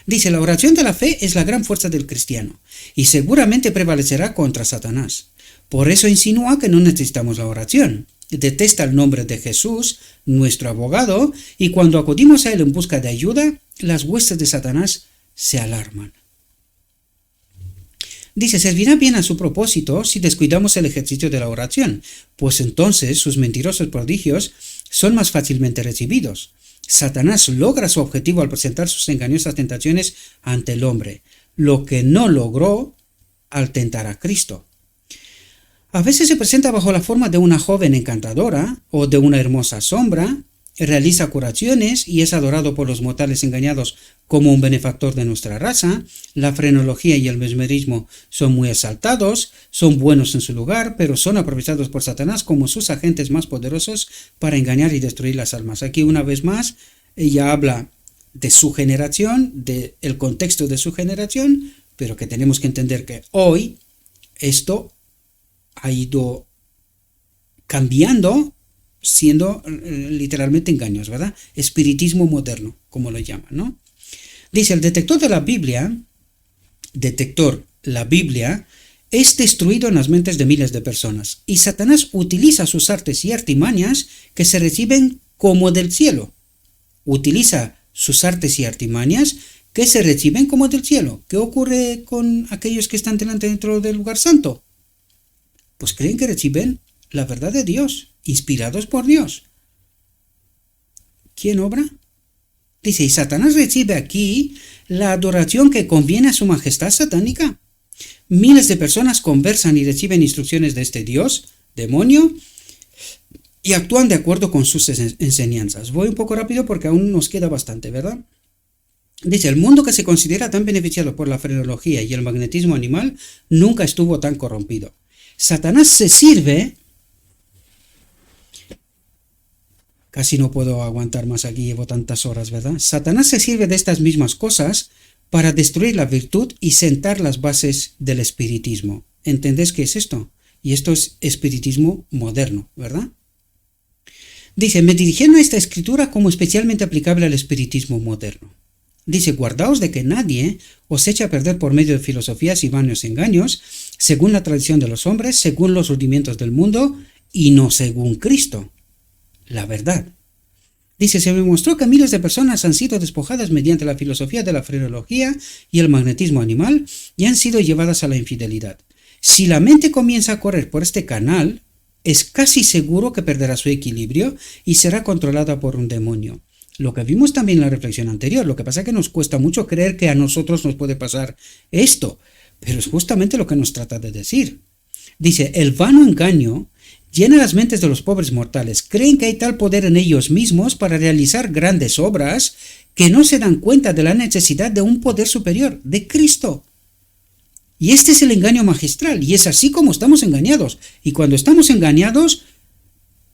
Dice, la oración de la fe es la gran fuerza del cristiano, y seguramente prevalecerá contra Satanás. Por eso insinúa que no necesitamos la oración. Detesta el nombre de Jesús, nuestro abogado, y cuando acudimos a él en busca de ayuda, las huestes de Satanás se alarman. Dice, servirá bien a su propósito si descuidamos el ejercicio de la oración, pues entonces sus mentirosos prodigios son más fácilmente recibidos. Satanás logra su objetivo al presentar sus engañosas tentaciones ante el hombre, lo que no logró al tentar a Cristo. A veces se presenta bajo la forma de una joven encantadora o de una hermosa sombra, realiza curaciones y es adorado por los mortales engañados como un benefactor de nuestra raza. La frenología y el mesmerismo son muy exaltados, son buenos en su lugar, pero son aprovechados por Satanás como sus agentes más poderosos para engañar y destruir las almas. Aquí una vez más ella habla de su generación, del contexto de su generación, pero que tenemos que entender que hoy esto ha ido cambiando, siendo literalmente engaños, ¿verdad? Espiritismo moderno, como lo llaman, ¿no? Dice, el detector, la Biblia, es destruido en las mentes de miles de personas, y Satanás utiliza sus artes y artimañas que se reciben como del cielo. Utiliza sus artes y artimañas que se reciben como del cielo. ¿Qué ocurre con aquellos que están dentro del lugar santo? Pues creen que reciben la verdad de Dios, inspirados por Dios. ¿Quién obra? Dice, y Satanás recibe aquí la adoración que conviene a su majestad satánica. Miles de personas conversan y reciben instrucciones de este Dios, demonio, y actúan de acuerdo con sus enseñanzas. Voy un poco rápido porque aún nos queda bastante, ¿verdad? Dice, el mundo que se considera tan beneficiado por la frenología y el magnetismo animal nunca estuvo tan corrompido. Satanás se sirve, casi no puedo aguantar más aquí, llevo tantas horas, ¿verdad? Satanás se sirve de estas mismas cosas para destruir la virtud y sentar las bases del espiritismo. ¿Entendés qué es esto? Y esto es espiritismo moderno, ¿verdad? Dice, me dirigieron a esta escritura como especialmente aplicable al espiritismo moderno. Dice, guardaos de que nadie os eche a perder por medio de filosofías y vanos engaños, según la tradición de los hombres, según los rudimientos del mundo, y no según Cristo, la verdad. Dice, se me mostró que miles de personas han sido despojadas mediante la filosofía de la frenología y el magnetismo animal y han sido llevadas a la infidelidad. Si la mente comienza a correr por este canal, es casi seguro que perderá su equilibrio y será controlada por un demonio. Lo que vimos también en la reflexión anterior, lo que pasa es que nos cuesta mucho creer que a nosotros nos puede pasar esto, pero es justamente lo que nos trata de decir. Dice, el vano engaño llena las mentes de los pobres mortales. Creen que hay tal poder en ellos mismos para realizar grandes obras que no se dan cuenta de la necesidad de un poder superior, de Cristo. Y este es el engaño magistral, y es así como estamos engañados. Y cuando estamos engañados,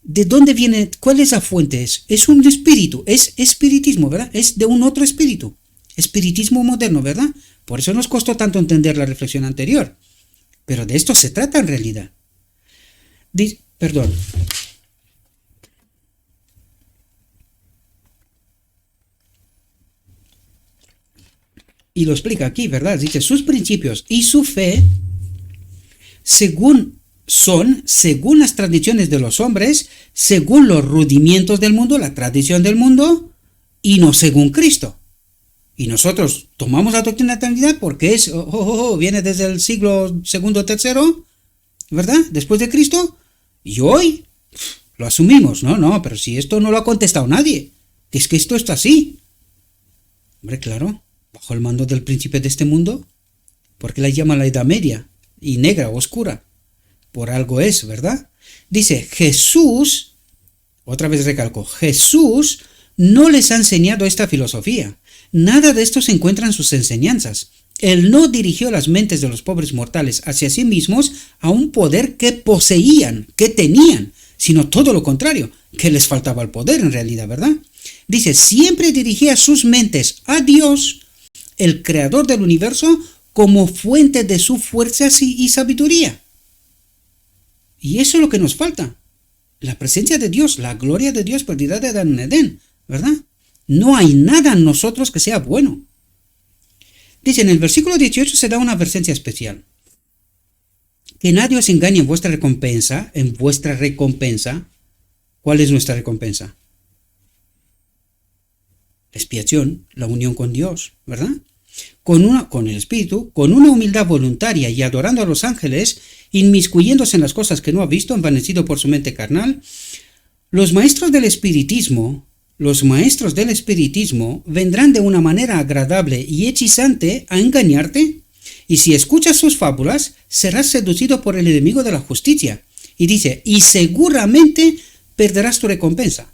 ¿de dónde viene? ¿Cuál es la fuente? Es un espíritu, es espiritismo, ¿verdad? Es de un otro espíritu. Espiritismo moderno, ¿verdad? Por eso nos costó tanto entender la reflexión anterior. Pero de esto se trata en realidad. Perdón. Y lo explica aquí, ¿verdad? Dice, sus principios y su fe, según las tradiciones de los hombres, según los rudimientos del mundo, la tradición del mundo, y no según Cristo. Y nosotros tomamos la doctrina de la Trinidad porque viene desde el siglo II o III, ¿verdad? Después de Cristo. Y hoy Lo asumimos, no, pero si esto no lo ha contestado nadie, que es que esto está así. Hombre, claro, bajo el mando del príncipe de este mundo, ¿por qué la llama la Edad Media? Y negra, oscura. Por algo es, ¿verdad? Dice, Jesús, otra vez recalco, Jesús no les ha enseñado esta filosofía. Nada de esto se encuentra en sus enseñanzas. Él no dirigió las mentes de los pobres mortales hacia sí mismos a un poder que poseían, que tenían, sino todo lo contrario, que les faltaba el poder en realidad, ¿verdad? Dice, siempre dirigía sus mentes a Dios, el creador del universo, como fuente de su fuerza y sabiduría. Y eso es lo que nos falta. La presencia de Dios, la gloria de Dios perdida de Adán en Edén, ¿verdad? No hay nada en nosotros que sea bueno. Dice, en el versículo 18 se da una advertencia especial. Que nadie os engañe en vuestra recompensa, ¿Cuál es nuestra recompensa? La expiación, la unión con Dios, ¿verdad? Con el Espíritu, con una humildad voluntaria y adorando a los ángeles, inmiscuyéndose en las cosas que no ha visto, envanecido por su mente carnal, los maestros del espiritismo vendrán de una manera agradable y hechizante a engañarte, y si escuchas sus fábulas, serás seducido por el enemigo de la justicia. Y dice, y seguramente perderás tu recompensa.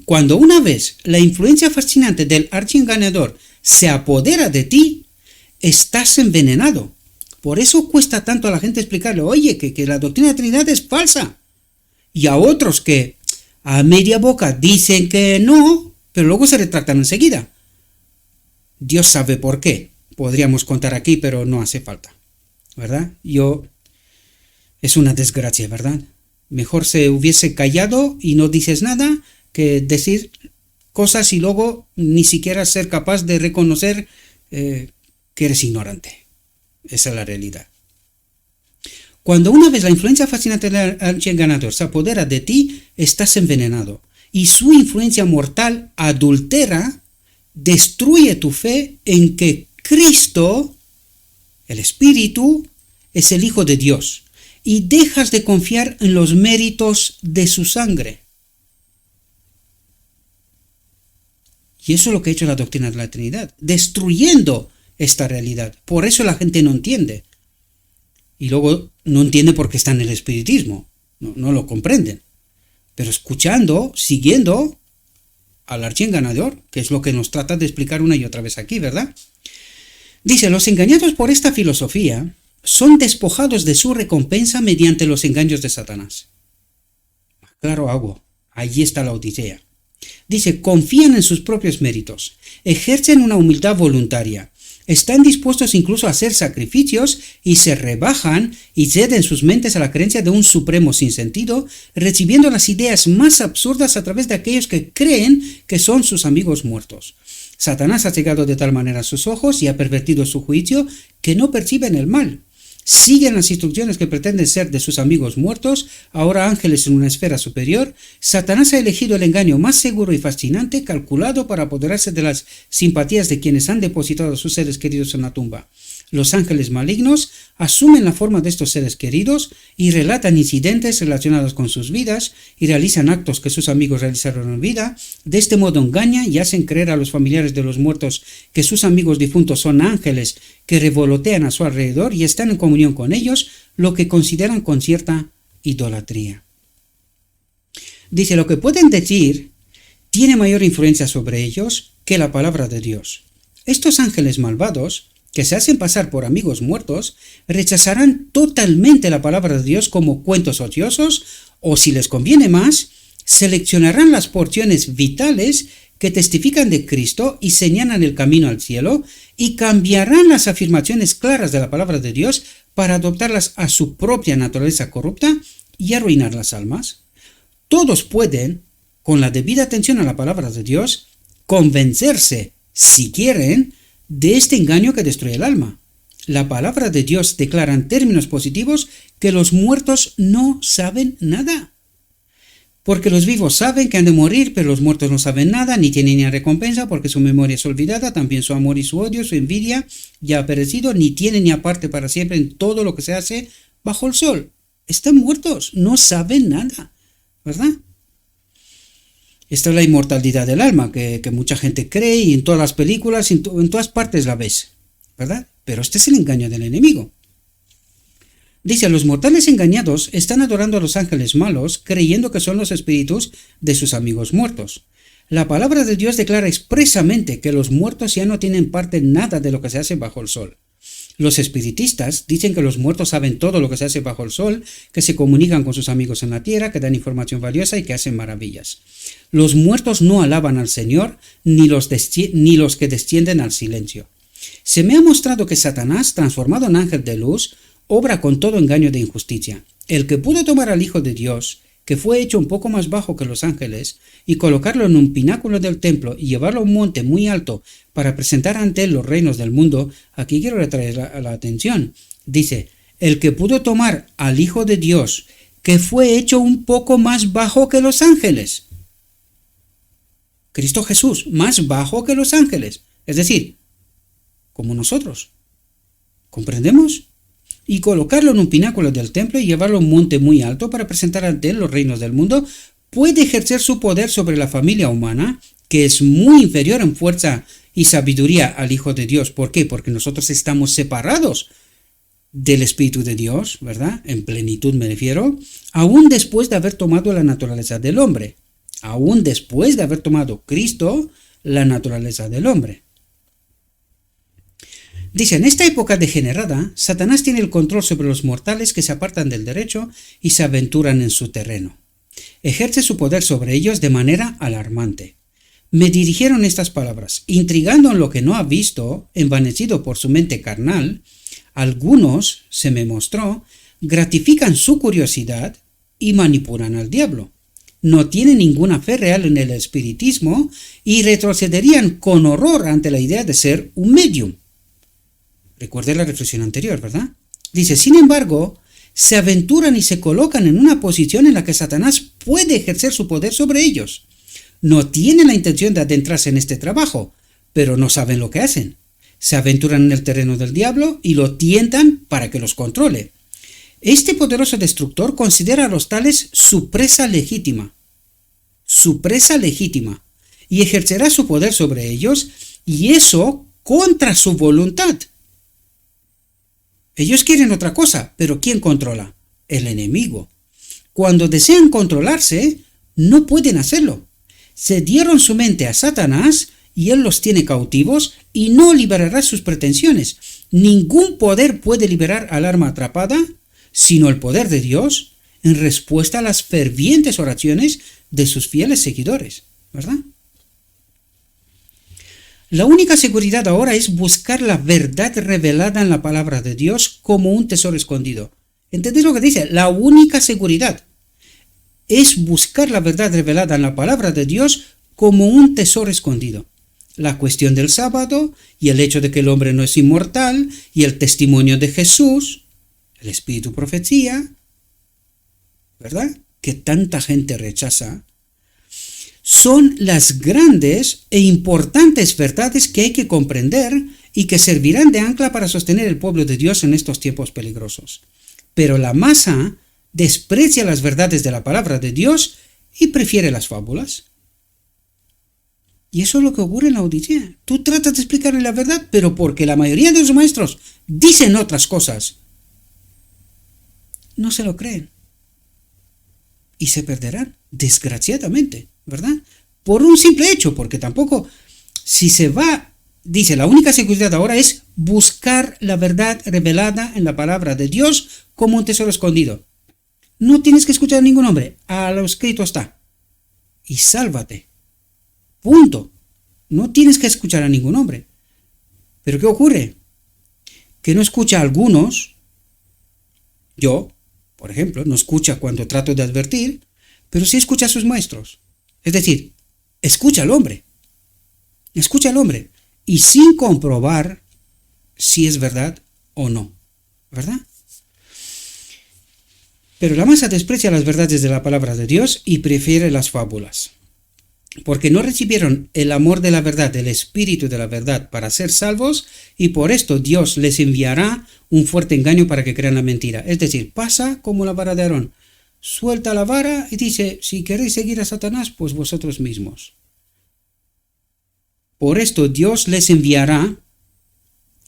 Cuando una vez la influencia fascinante del archiengañador se apodera de ti, estás envenenado. Por eso cuesta tanto a la gente explicarle, oye, que la doctrina de la Trinidad es falsa. Y a otros que a media boca dicen que no, pero luego se retractan enseguida. Dios sabe por qué. Podríamos contar aquí, pero no hace falta, ¿verdad? Es una desgracia, ¿verdad? Mejor se hubiese callado y no dices nada que decir cosas y luego ni siquiera ser capaz de reconocer que eres ignorante. Esa es la realidad. Cuando una vez la influencia fascinante del archiengañador se apodera de ti, estás envenenado. Y su influencia mortal adultera, destruye tu fe en que Cristo, el Espíritu, es el Hijo de Dios. Y dejas de confiar en los méritos de su sangre. Y eso es lo que ha hecho la doctrina de la Trinidad, destruyendo esta realidad. Por eso la gente no entiende. Y luego no entiende por qué está en el espiritismo. No lo comprenden. Pero escuchando, siguiendo al archiengañador, que es lo que nos trata de explicar una y otra vez aquí, ¿verdad? Dice, los engañados por esta filosofía son despojados de su recompensa mediante los engaños de Satanás. Claro, hago. Allí está la Odisea. Dice, confían en sus propios méritos, ejercen una humildad voluntaria, están dispuestos incluso a hacer sacrificios y se rebajan y ceden sus mentes a la creencia de un supremo sinsentido, recibiendo las ideas más absurdas a través de aquellos que creen que son sus amigos muertos. Satanás ha cegado de tal manera sus ojos y ha pervertido su juicio que no perciben el mal. Siguen las instrucciones que pretenden ser de sus amigos muertos, ahora ángeles en una esfera superior. Satanás ha elegido el engaño más seguro y fascinante, calculado para apoderarse de las simpatías de quienes han depositado a sus seres queridos en la tumba. Los ángeles malignos asumen la forma de estos seres queridos y relatan incidentes relacionados con sus vidas y realizan actos que sus amigos realizaron en vida. De este modo engañan y hacen creer a los familiares de los muertos que sus amigos difuntos son ángeles que revolotean a su alrededor y están en comunión con ellos, lo que consideran con cierta idolatría. Dice, lo que pueden decir tiene mayor influencia sobre ellos que la palabra de Dios. Estos ángeles malvados, que se hacen pasar por amigos muertos, rechazarán totalmente la palabra de Dios como cuentos ociosos, o si les conviene más, seleccionarán las porciones vitales que testifican de Cristo y señalan el camino al cielo, y cambiarán las afirmaciones claras de la palabra de Dios para adoptarlas a su propia naturaleza corrupta y arruinar las almas. Todos pueden, con la debida atención a la palabra de Dios, convencerse, si quieren, de este engaño que destruye el alma. La palabra de Dios declara en términos positivos que los muertos no saben nada. Porque los vivos saben que han de morir, pero los muertos no saben nada, ni tienen ni recompensa, porque su memoria es olvidada, también su amor y su odio, su envidia ya ha perecido, ni tienen ni aparte para siempre en todo lo que se hace bajo el sol. Están muertos, no saben nada. ¿verdad? Esta es la inmortalidad del alma, que mucha gente cree y en todas las películas, en todas partes la ves, ¿verdad? Pero este es el engaño del enemigo. Dice, los mortales engañados están adorando a los ángeles malos, creyendo que son los espíritus de sus amigos muertos. La palabra de Dios declara expresamente que los muertos ya no tienen parte en nada de lo que se hace bajo el sol. Los espiritistas dicen que los muertos saben todo lo que se hace bajo el sol, que se comunican con sus amigos en la tierra, que dan información valiosa y que hacen maravillas. Los muertos no alaban al Señor, ni los que descienden al silencio. Se me ha mostrado que Satanás, transformado en ángel de luz, obra con todo engaño de injusticia. El que pudo tomar al Hijo de Dios, que fue hecho un poco más bajo que los ángeles, y colocarlo en un pináculo del templo y llevarlo a un monte muy alto para presentar ante él los reinos del mundo, aquí quiero retraer la atención. Dice, el que pudo tomar al Hijo de Dios, que fue hecho un poco más bajo que los ángeles. Cristo Jesús, más bajo que los ángeles. Es decir, como nosotros. ¿Comprendemos? Y colocarlo en un pináculo del templo y llevarlo a un monte muy alto para presentar ante él los reinos del mundo, puede ejercer su poder sobre la familia humana, que es muy inferior en fuerza y sabiduría al Hijo de Dios. ¿Por qué? Porque nosotros estamos separados del Espíritu de Dios, ¿verdad? En plenitud me refiero, aún después de haber tomado la naturaleza del hombre. Aún después de haber tomado Cristo la naturaleza del hombre. Dice, en esta época degenerada, Satanás tiene el control sobre los mortales que se apartan del derecho y se aventuran en su terreno. Ejerce su poder sobre ellos de manera alarmante. Me dirigieron estas palabras, intrigando en lo que no ha visto, envanecido por su mente carnal, algunos, se me mostró, gratifican su curiosidad y manipulan al diablo. No tienen ninguna fe real en el espiritismo y retrocederían con horror ante la idea de ser un medium. Recuerde la reflexión anterior, ¿verdad? Dice, sin embargo, se aventuran y se colocan en una posición en la que Satanás puede ejercer su poder sobre ellos. No tienen la intención de adentrarse en este trabajo, pero no saben lo que hacen. Se aventuran en el terreno del diablo y lo tientan para que los controle. Este poderoso destructor considera a los tales su presa legítima, y ejercerá su poder sobre ellos, y eso contra su voluntad. Ellos quieren otra cosa, pero ¿quién controla? El enemigo. Cuando desean controlarse, no pueden hacerlo. Se dieron su mente a Satanás y él los tiene cautivos y no liberará sus pretensiones. Ningún poder puede liberar al alma atrapada, sino el poder de Dios en respuesta a las fervientes oraciones de sus fieles seguidores, ¿verdad? La única seguridad ahora es buscar la verdad revelada en la palabra de Dios como un tesoro escondido. ¿Entendéis lo que dice? La única seguridad es buscar la verdad revelada en la palabra de Dios como un tesoro escondido. La cuestión del sábado y el hecho de que el hombre no es inmortal y el testimonio de Jesús, el espíritu profecía, ¿verdad? Que tanta gente rechaza, son las grandes e importantes verdades que hay que comprender y que servirán de ancla para sostener el pueblo de Dios en estos tiempos peligrosos. Pero la masa desprecia las verdades de la palabra de Dios y prefiere las fábulas. Y eso es lo que ocurre en la Odisea. Tú tratas de explicarle la verdad, pero porque la mayoría de los maestros dicen otras cosas, no se lo creen. Y se perderán, desgraciadamente, ¿verdad? Por un simple hecho, porque tampoco, si se va, dice, la única seguridad ahora es buscar la verdad revelada en la palabra de Dios como un tesoro escondido. No tienes que escuchar a ningún hombre, a lo escrito está. Y sálvate. Punto. No tienes que escuchar a ningún hombre. ¿Pero qué ocurre? Que no escucha a algunos. Yo, por ejemplo, no escucha cuando trato de advertir, pero sí escucha a sus maestros. Es decir, escucha al hombre. Escucha al hombre. Y sin comprobar si es verdad o no. ¿Verdad? Pero la masa desprecia las verdades de la palabra de Dios y prefiere las fábulas. Porque no recibieron el amor de la verdad, el espíritu de la verdad para ser salvos, y por esto Dios les enviará un fuerte engaño para que crean la mentira. Es decir, pasa como la vara de Aarón. suelta la vara y dice, si queréis seguir a Satanás, pues vosotros mismos. Por esto Dios les enviará,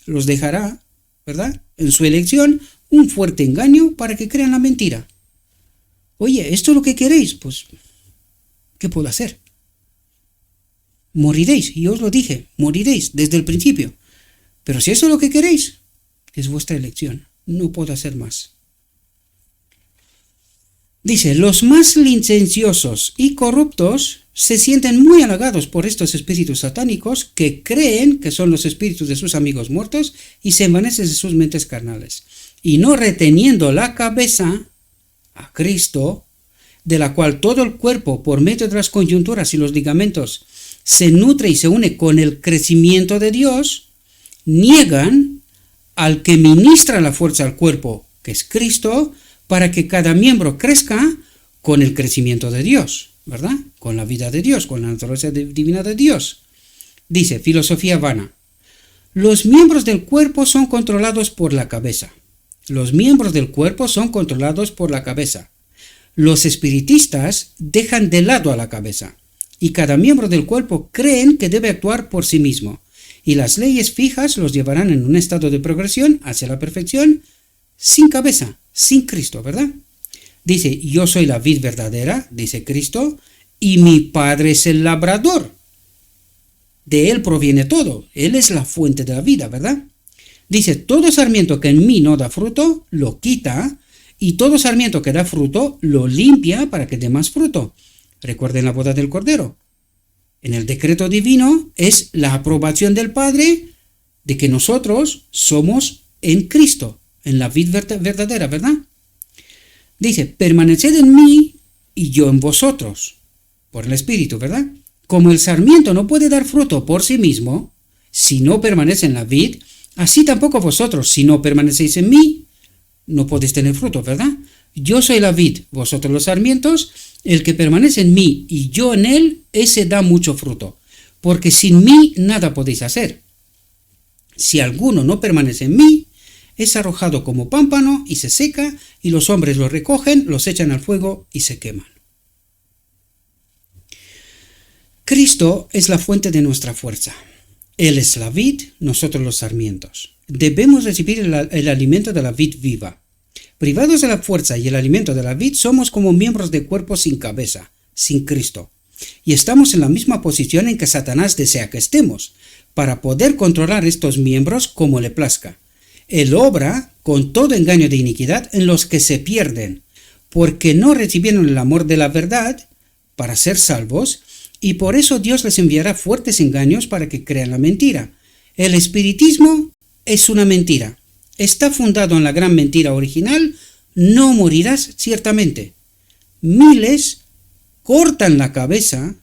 los dejará, ¿verdad?, en su elección, un fuerte engaño para que crean la mentira. Oye, ¿esto es lo que queréis? Pues, ¿qué puedo hacer? Moriréis, y os lo dije, moriréis desde el principio. Pero si eso es lo que queréis, es vuestra elección, no puedo hacer más. Dice, los más licenciosos y corruptos se sienten muy halagados por estos espíritus satánicos que creen que son los espíritus de sus amigos muertos y se envanecen en sus mentes carnales. Y no reteniendo la cabeza, a Cristo, de la cual todo el cuerpo, por medio de las coyunturas y los ligamentos, se nutre y se une con el crecimiento de Dios, niegan al que ministra la fuerza al cuerpo, que es Cristo, para que cada miembro crezca con el crecimiento de Dios, ¿verdad? Con la vida de Dios, con la naturaleza divina de Dios. Dice, filosofía vana. Los miembros del cuerpo son controlados por la cabeza. Los miembros del cuerpo son controlados por la cabeza. Los espiritistas dejan de lado a la cabeza, y cada miembro del cuerpo creen que debe actuar por sí mismo, y las leyes fijas los llevarán en un estado de progresión hacia la perfección, sin cabeza, sin Cristo, ¿verdad? Dice, yo soy la vid verdadera, dice Cristo, y mi Padre es el labrador. De Él proviene todo, Él es la fuente de la vida, ¿verdad? Dice, todo sarmiento que en mí no da fruto, lo quita, y todo sarmiento que da fruto, lo limpia para que dé más fruto. Recuerden la boda del Cordero. En el decreto divino es la aprobación del Padre de que nosotros somos en Cristo, en la vid verdadera, ¿verdad? Dice, permaneced en mí y yo en vosotros, por el Espíritu, ¿verdad? Como el sarmiento no puede dar fruto por sí mismo, si no permanece en la vid, así tampoco vosotros, si no permanecéis en mí, no podéis tener fruto, ¿verdad? Yo soy la vid, vosotros los sarmientos, el que permanece en mí y yo en él, ese da mucho fruto, porque sin mí nada podéis hacer. Si alguno no permanece en mí, es arrojado como pámpano y se seca, y los hombres lo recogen, los echan al fuego y se queman. Cristo es la fuente de nuestra fuerza. Él es la vid, nosotros los sarmientos. Debemos recibir el alimento de la vid viva. Privados de la fuerza y el alimento de la vid, somos como miembros de cuerpo sin cabeza, sin Cristo. Y estamos en la misma posición en que Satanás desea que estemos, para poder controlar estos miembros como le plazca. Él obra con todo engaño de iniquidad en los que se pierden, porque no recibieron el amor de la verdad para ser salvos, y por eso Dios les enviará fuertes engaños para que crean la mentira. El espiritismo es una mentira. Está fundado en la gran mentira original, no morirás ciertamente. Miles cortan la cabeza,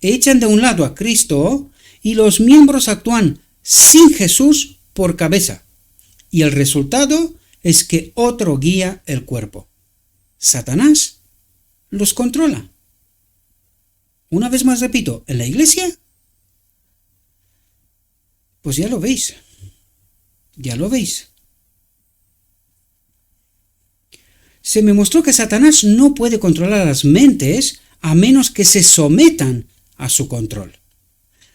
echan de un lado a Cristo y los miembros actúan sin Jesús por cabeza. Y el resultado es que otro guía el cuerpo. Satanás los controla. Una vez más repito, en la iglesia, pues ya lo veis. Ya lo veis. Se me mostró que Satanás no puede controlar las mentes a menos que se sometan a su control.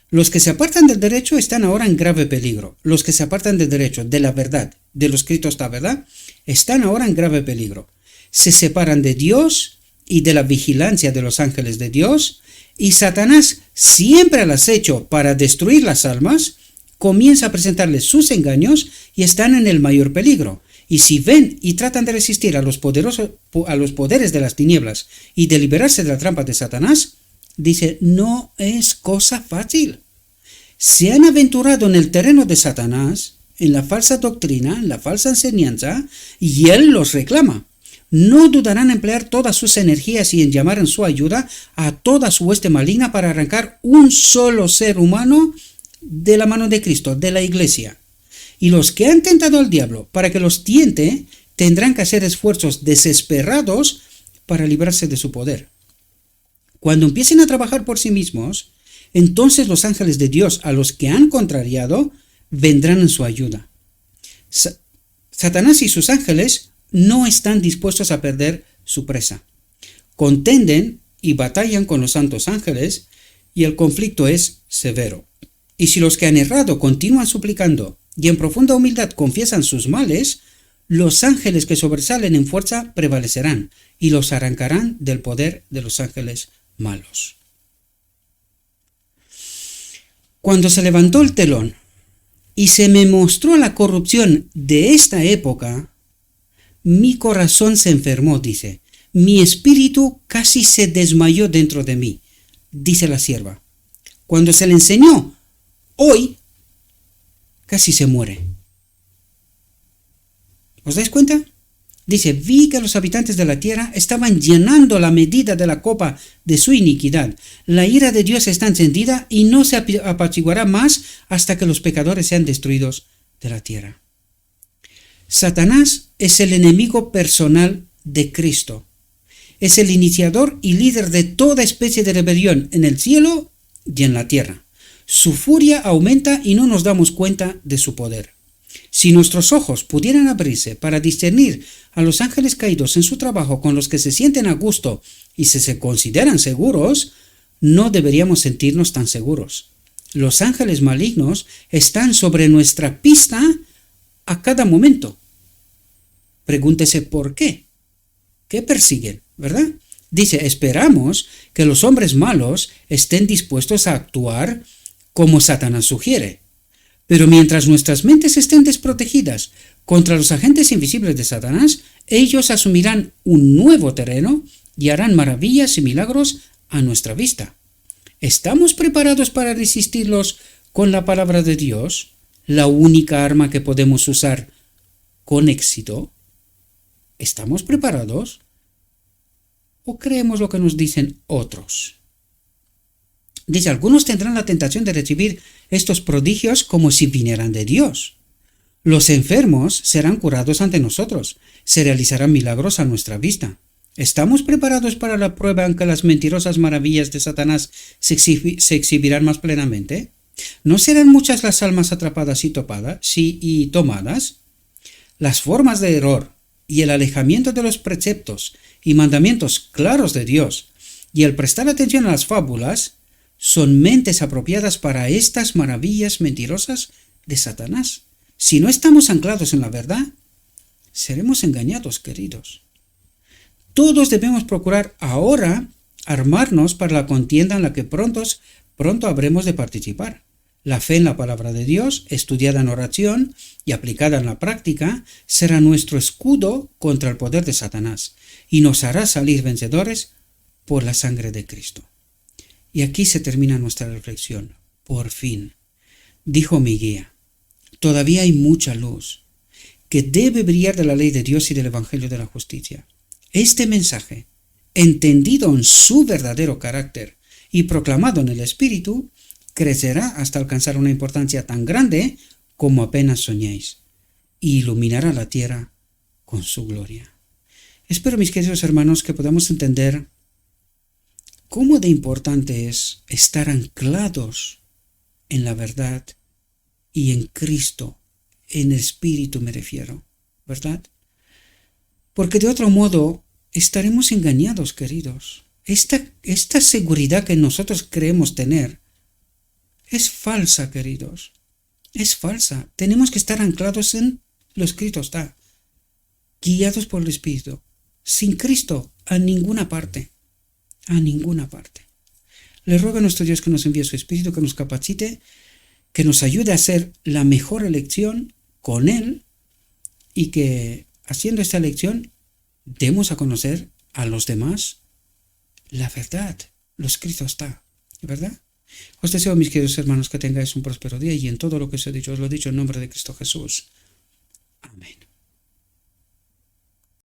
Los que se apartan del derecho están ahora en grave peligro. Los que se apartan del derecho, de la verdad, de lo escrito está, ¿verdad? Están ahora en grave peligro. Se separan de Dios y de la vigilancia de los ángeles de Dios, y Satanás, siempre al acecho para destruir las almas, comienza a presentarles sus engaños y están en el mayor peligro. Y si ven y tratan de resistir a los poderes de las tinieblas y de liberarse de la trampa de Satanás, dice, no es cosa fácil. Se han aventurado en el terreno de Satanás, en la falsa doctrina, en la falsa enseñanza, y él los reclama. No dudarán en emplear todas sus energías y en llamar en su ayuda a toda su hueste maligna para arrancar un solo ser humano de la mano de Cristo, de la iglesia. Y los que han tentado al diablo para que los tiente tendrán que hacer esfuerzos desesperados para librarse de su poder. Cuando empiecen a trabajar por sí mismos, entonces los ángeles de Dios a los que han contrariado vendrán en su ayuda. Satanás y sus ángeles no están dispuestos a perder su presa. Contenden y batallan con los santos ángeles, y el conflicto es severo. Y si los que han errado continúan suplicando y en profunda humildad confiesan sus males, los ángeles que sobresalen en fuerza prevalecerán y los arrancarán del poder de los ángeles malos. Cuando se levantó el telón y se me mostró la corrupción de esta época, mi corazón se enfermó, dice. Mi espíritu casi se desmayó dentro de mí, dice la sierva. Cuando se le enseñó, hoy casi se muere. ¿Os dais cuenta? Dice, vi que los habitantes de la tierra estaban llenando la medida de la copa de su iniquidad. La ira de Dios está encendida y no se apaciguará más hasta que los pecadores sean destruidos de la tierra. Satanás es el enemigo personal de Cristo. Es el iniciador y líder de toda especie de rebelión en el cielo y en la tierra. Su furia aumenta y no nos damos cuenta de su poder. Si nuestros ojos pudieran abrirse para discernir a los ángeles caídos en su trabajo con los que se sienten a gusto y se consideran seguros, no deberíamos sentirnos tan seguros. Los ángeles malignos están sobre nuestra pista a cada momento. Pregúntese por qué. ¿Qué persiguen? ¿Verdad? Dice, esperamos que los hombres malos estén dispuestos a actuar como Satanás sugiere. Pero mientras nuestras mentes estén desprotegidas contra los agentes invisibles de Satanás, ellos asumirán un nuevo terreno y harán maravillas y milagros a nuestra vista. ¿Estamos preparados para resistirlos con la palabra de Dios, la única arma que podemos usar con éxito? ¿Estamos preparados? ¿O creemos lo que nos dicen otros? Dice, algunos tendrán la tentación de recibir estos prodigios como si vinieran de Dios. Los enfermos serán curados ante nosotros, se realizarán milagros a nuestra vista. ¿Estamos preparados para la prueba en que las mentirosas maravillas de Satanás se exhibirán más plenamente? ¿No serán muchas las almas atrapadas y tomadas? Las formas de error y el alejamiento de los preceptos y mandamientos claros de Dios y el prestar atención a las fábulas son mentes apropiadas para estas maravillas mentirosas de Satanás. Si no estamos anclados en la verdad, seremos engañados, queridos. Todos debemos procurar ahora armarnos para la contienda en la que pronto habremos de participar. La fe en la palabra de Dios, estudiada en oración y aplicada en la práctica, será nuestro escudo contra el poder de Satanás y nos hará salir vencedores por la sangre de Cristo. Y aquí se termina nuestra reflexión. Por fin, dijo mi guía, todavía hay mucha luz que debe brillar de la ley de Dios y del Evangelio de la justicia. Este mensaje, entendido en su verdadero carácter y proclamado en el Espíritu, crecerá hasta alcanzar una importancia tan grande como apenas soñéis, y iluminará la tierra con su gloria. Espero, mis queridos hermanos, que podamos entender cómo de importante es estar anclados en la verdad y en Cristo, en el Espíritu me refiero, ¿verdad? Porque de otro modo estaremos engañados, queridos. Esta seguridad que nosotros creemos tener es falsa, queridos. Es falsa. Tenemos que estar anclados en lo escrito está, guiados por el Espíritu. Sin Cristo, a ninguna parte. A ninguna parte. Le ruego a nuestro Dios que nos envíe su Espíritu, que nos capacite, que nos ayude a hacer la mejor elección con Él y que, haciendo esta elección, demos a conocer a los demás la verdad. Lo escrito está, ¿verdad? Os deseo, mis queridos hermanos, que tengáis un próspero día y en todo lo que os he dicho, os lo he dicho en nombre de Cristo Jesús.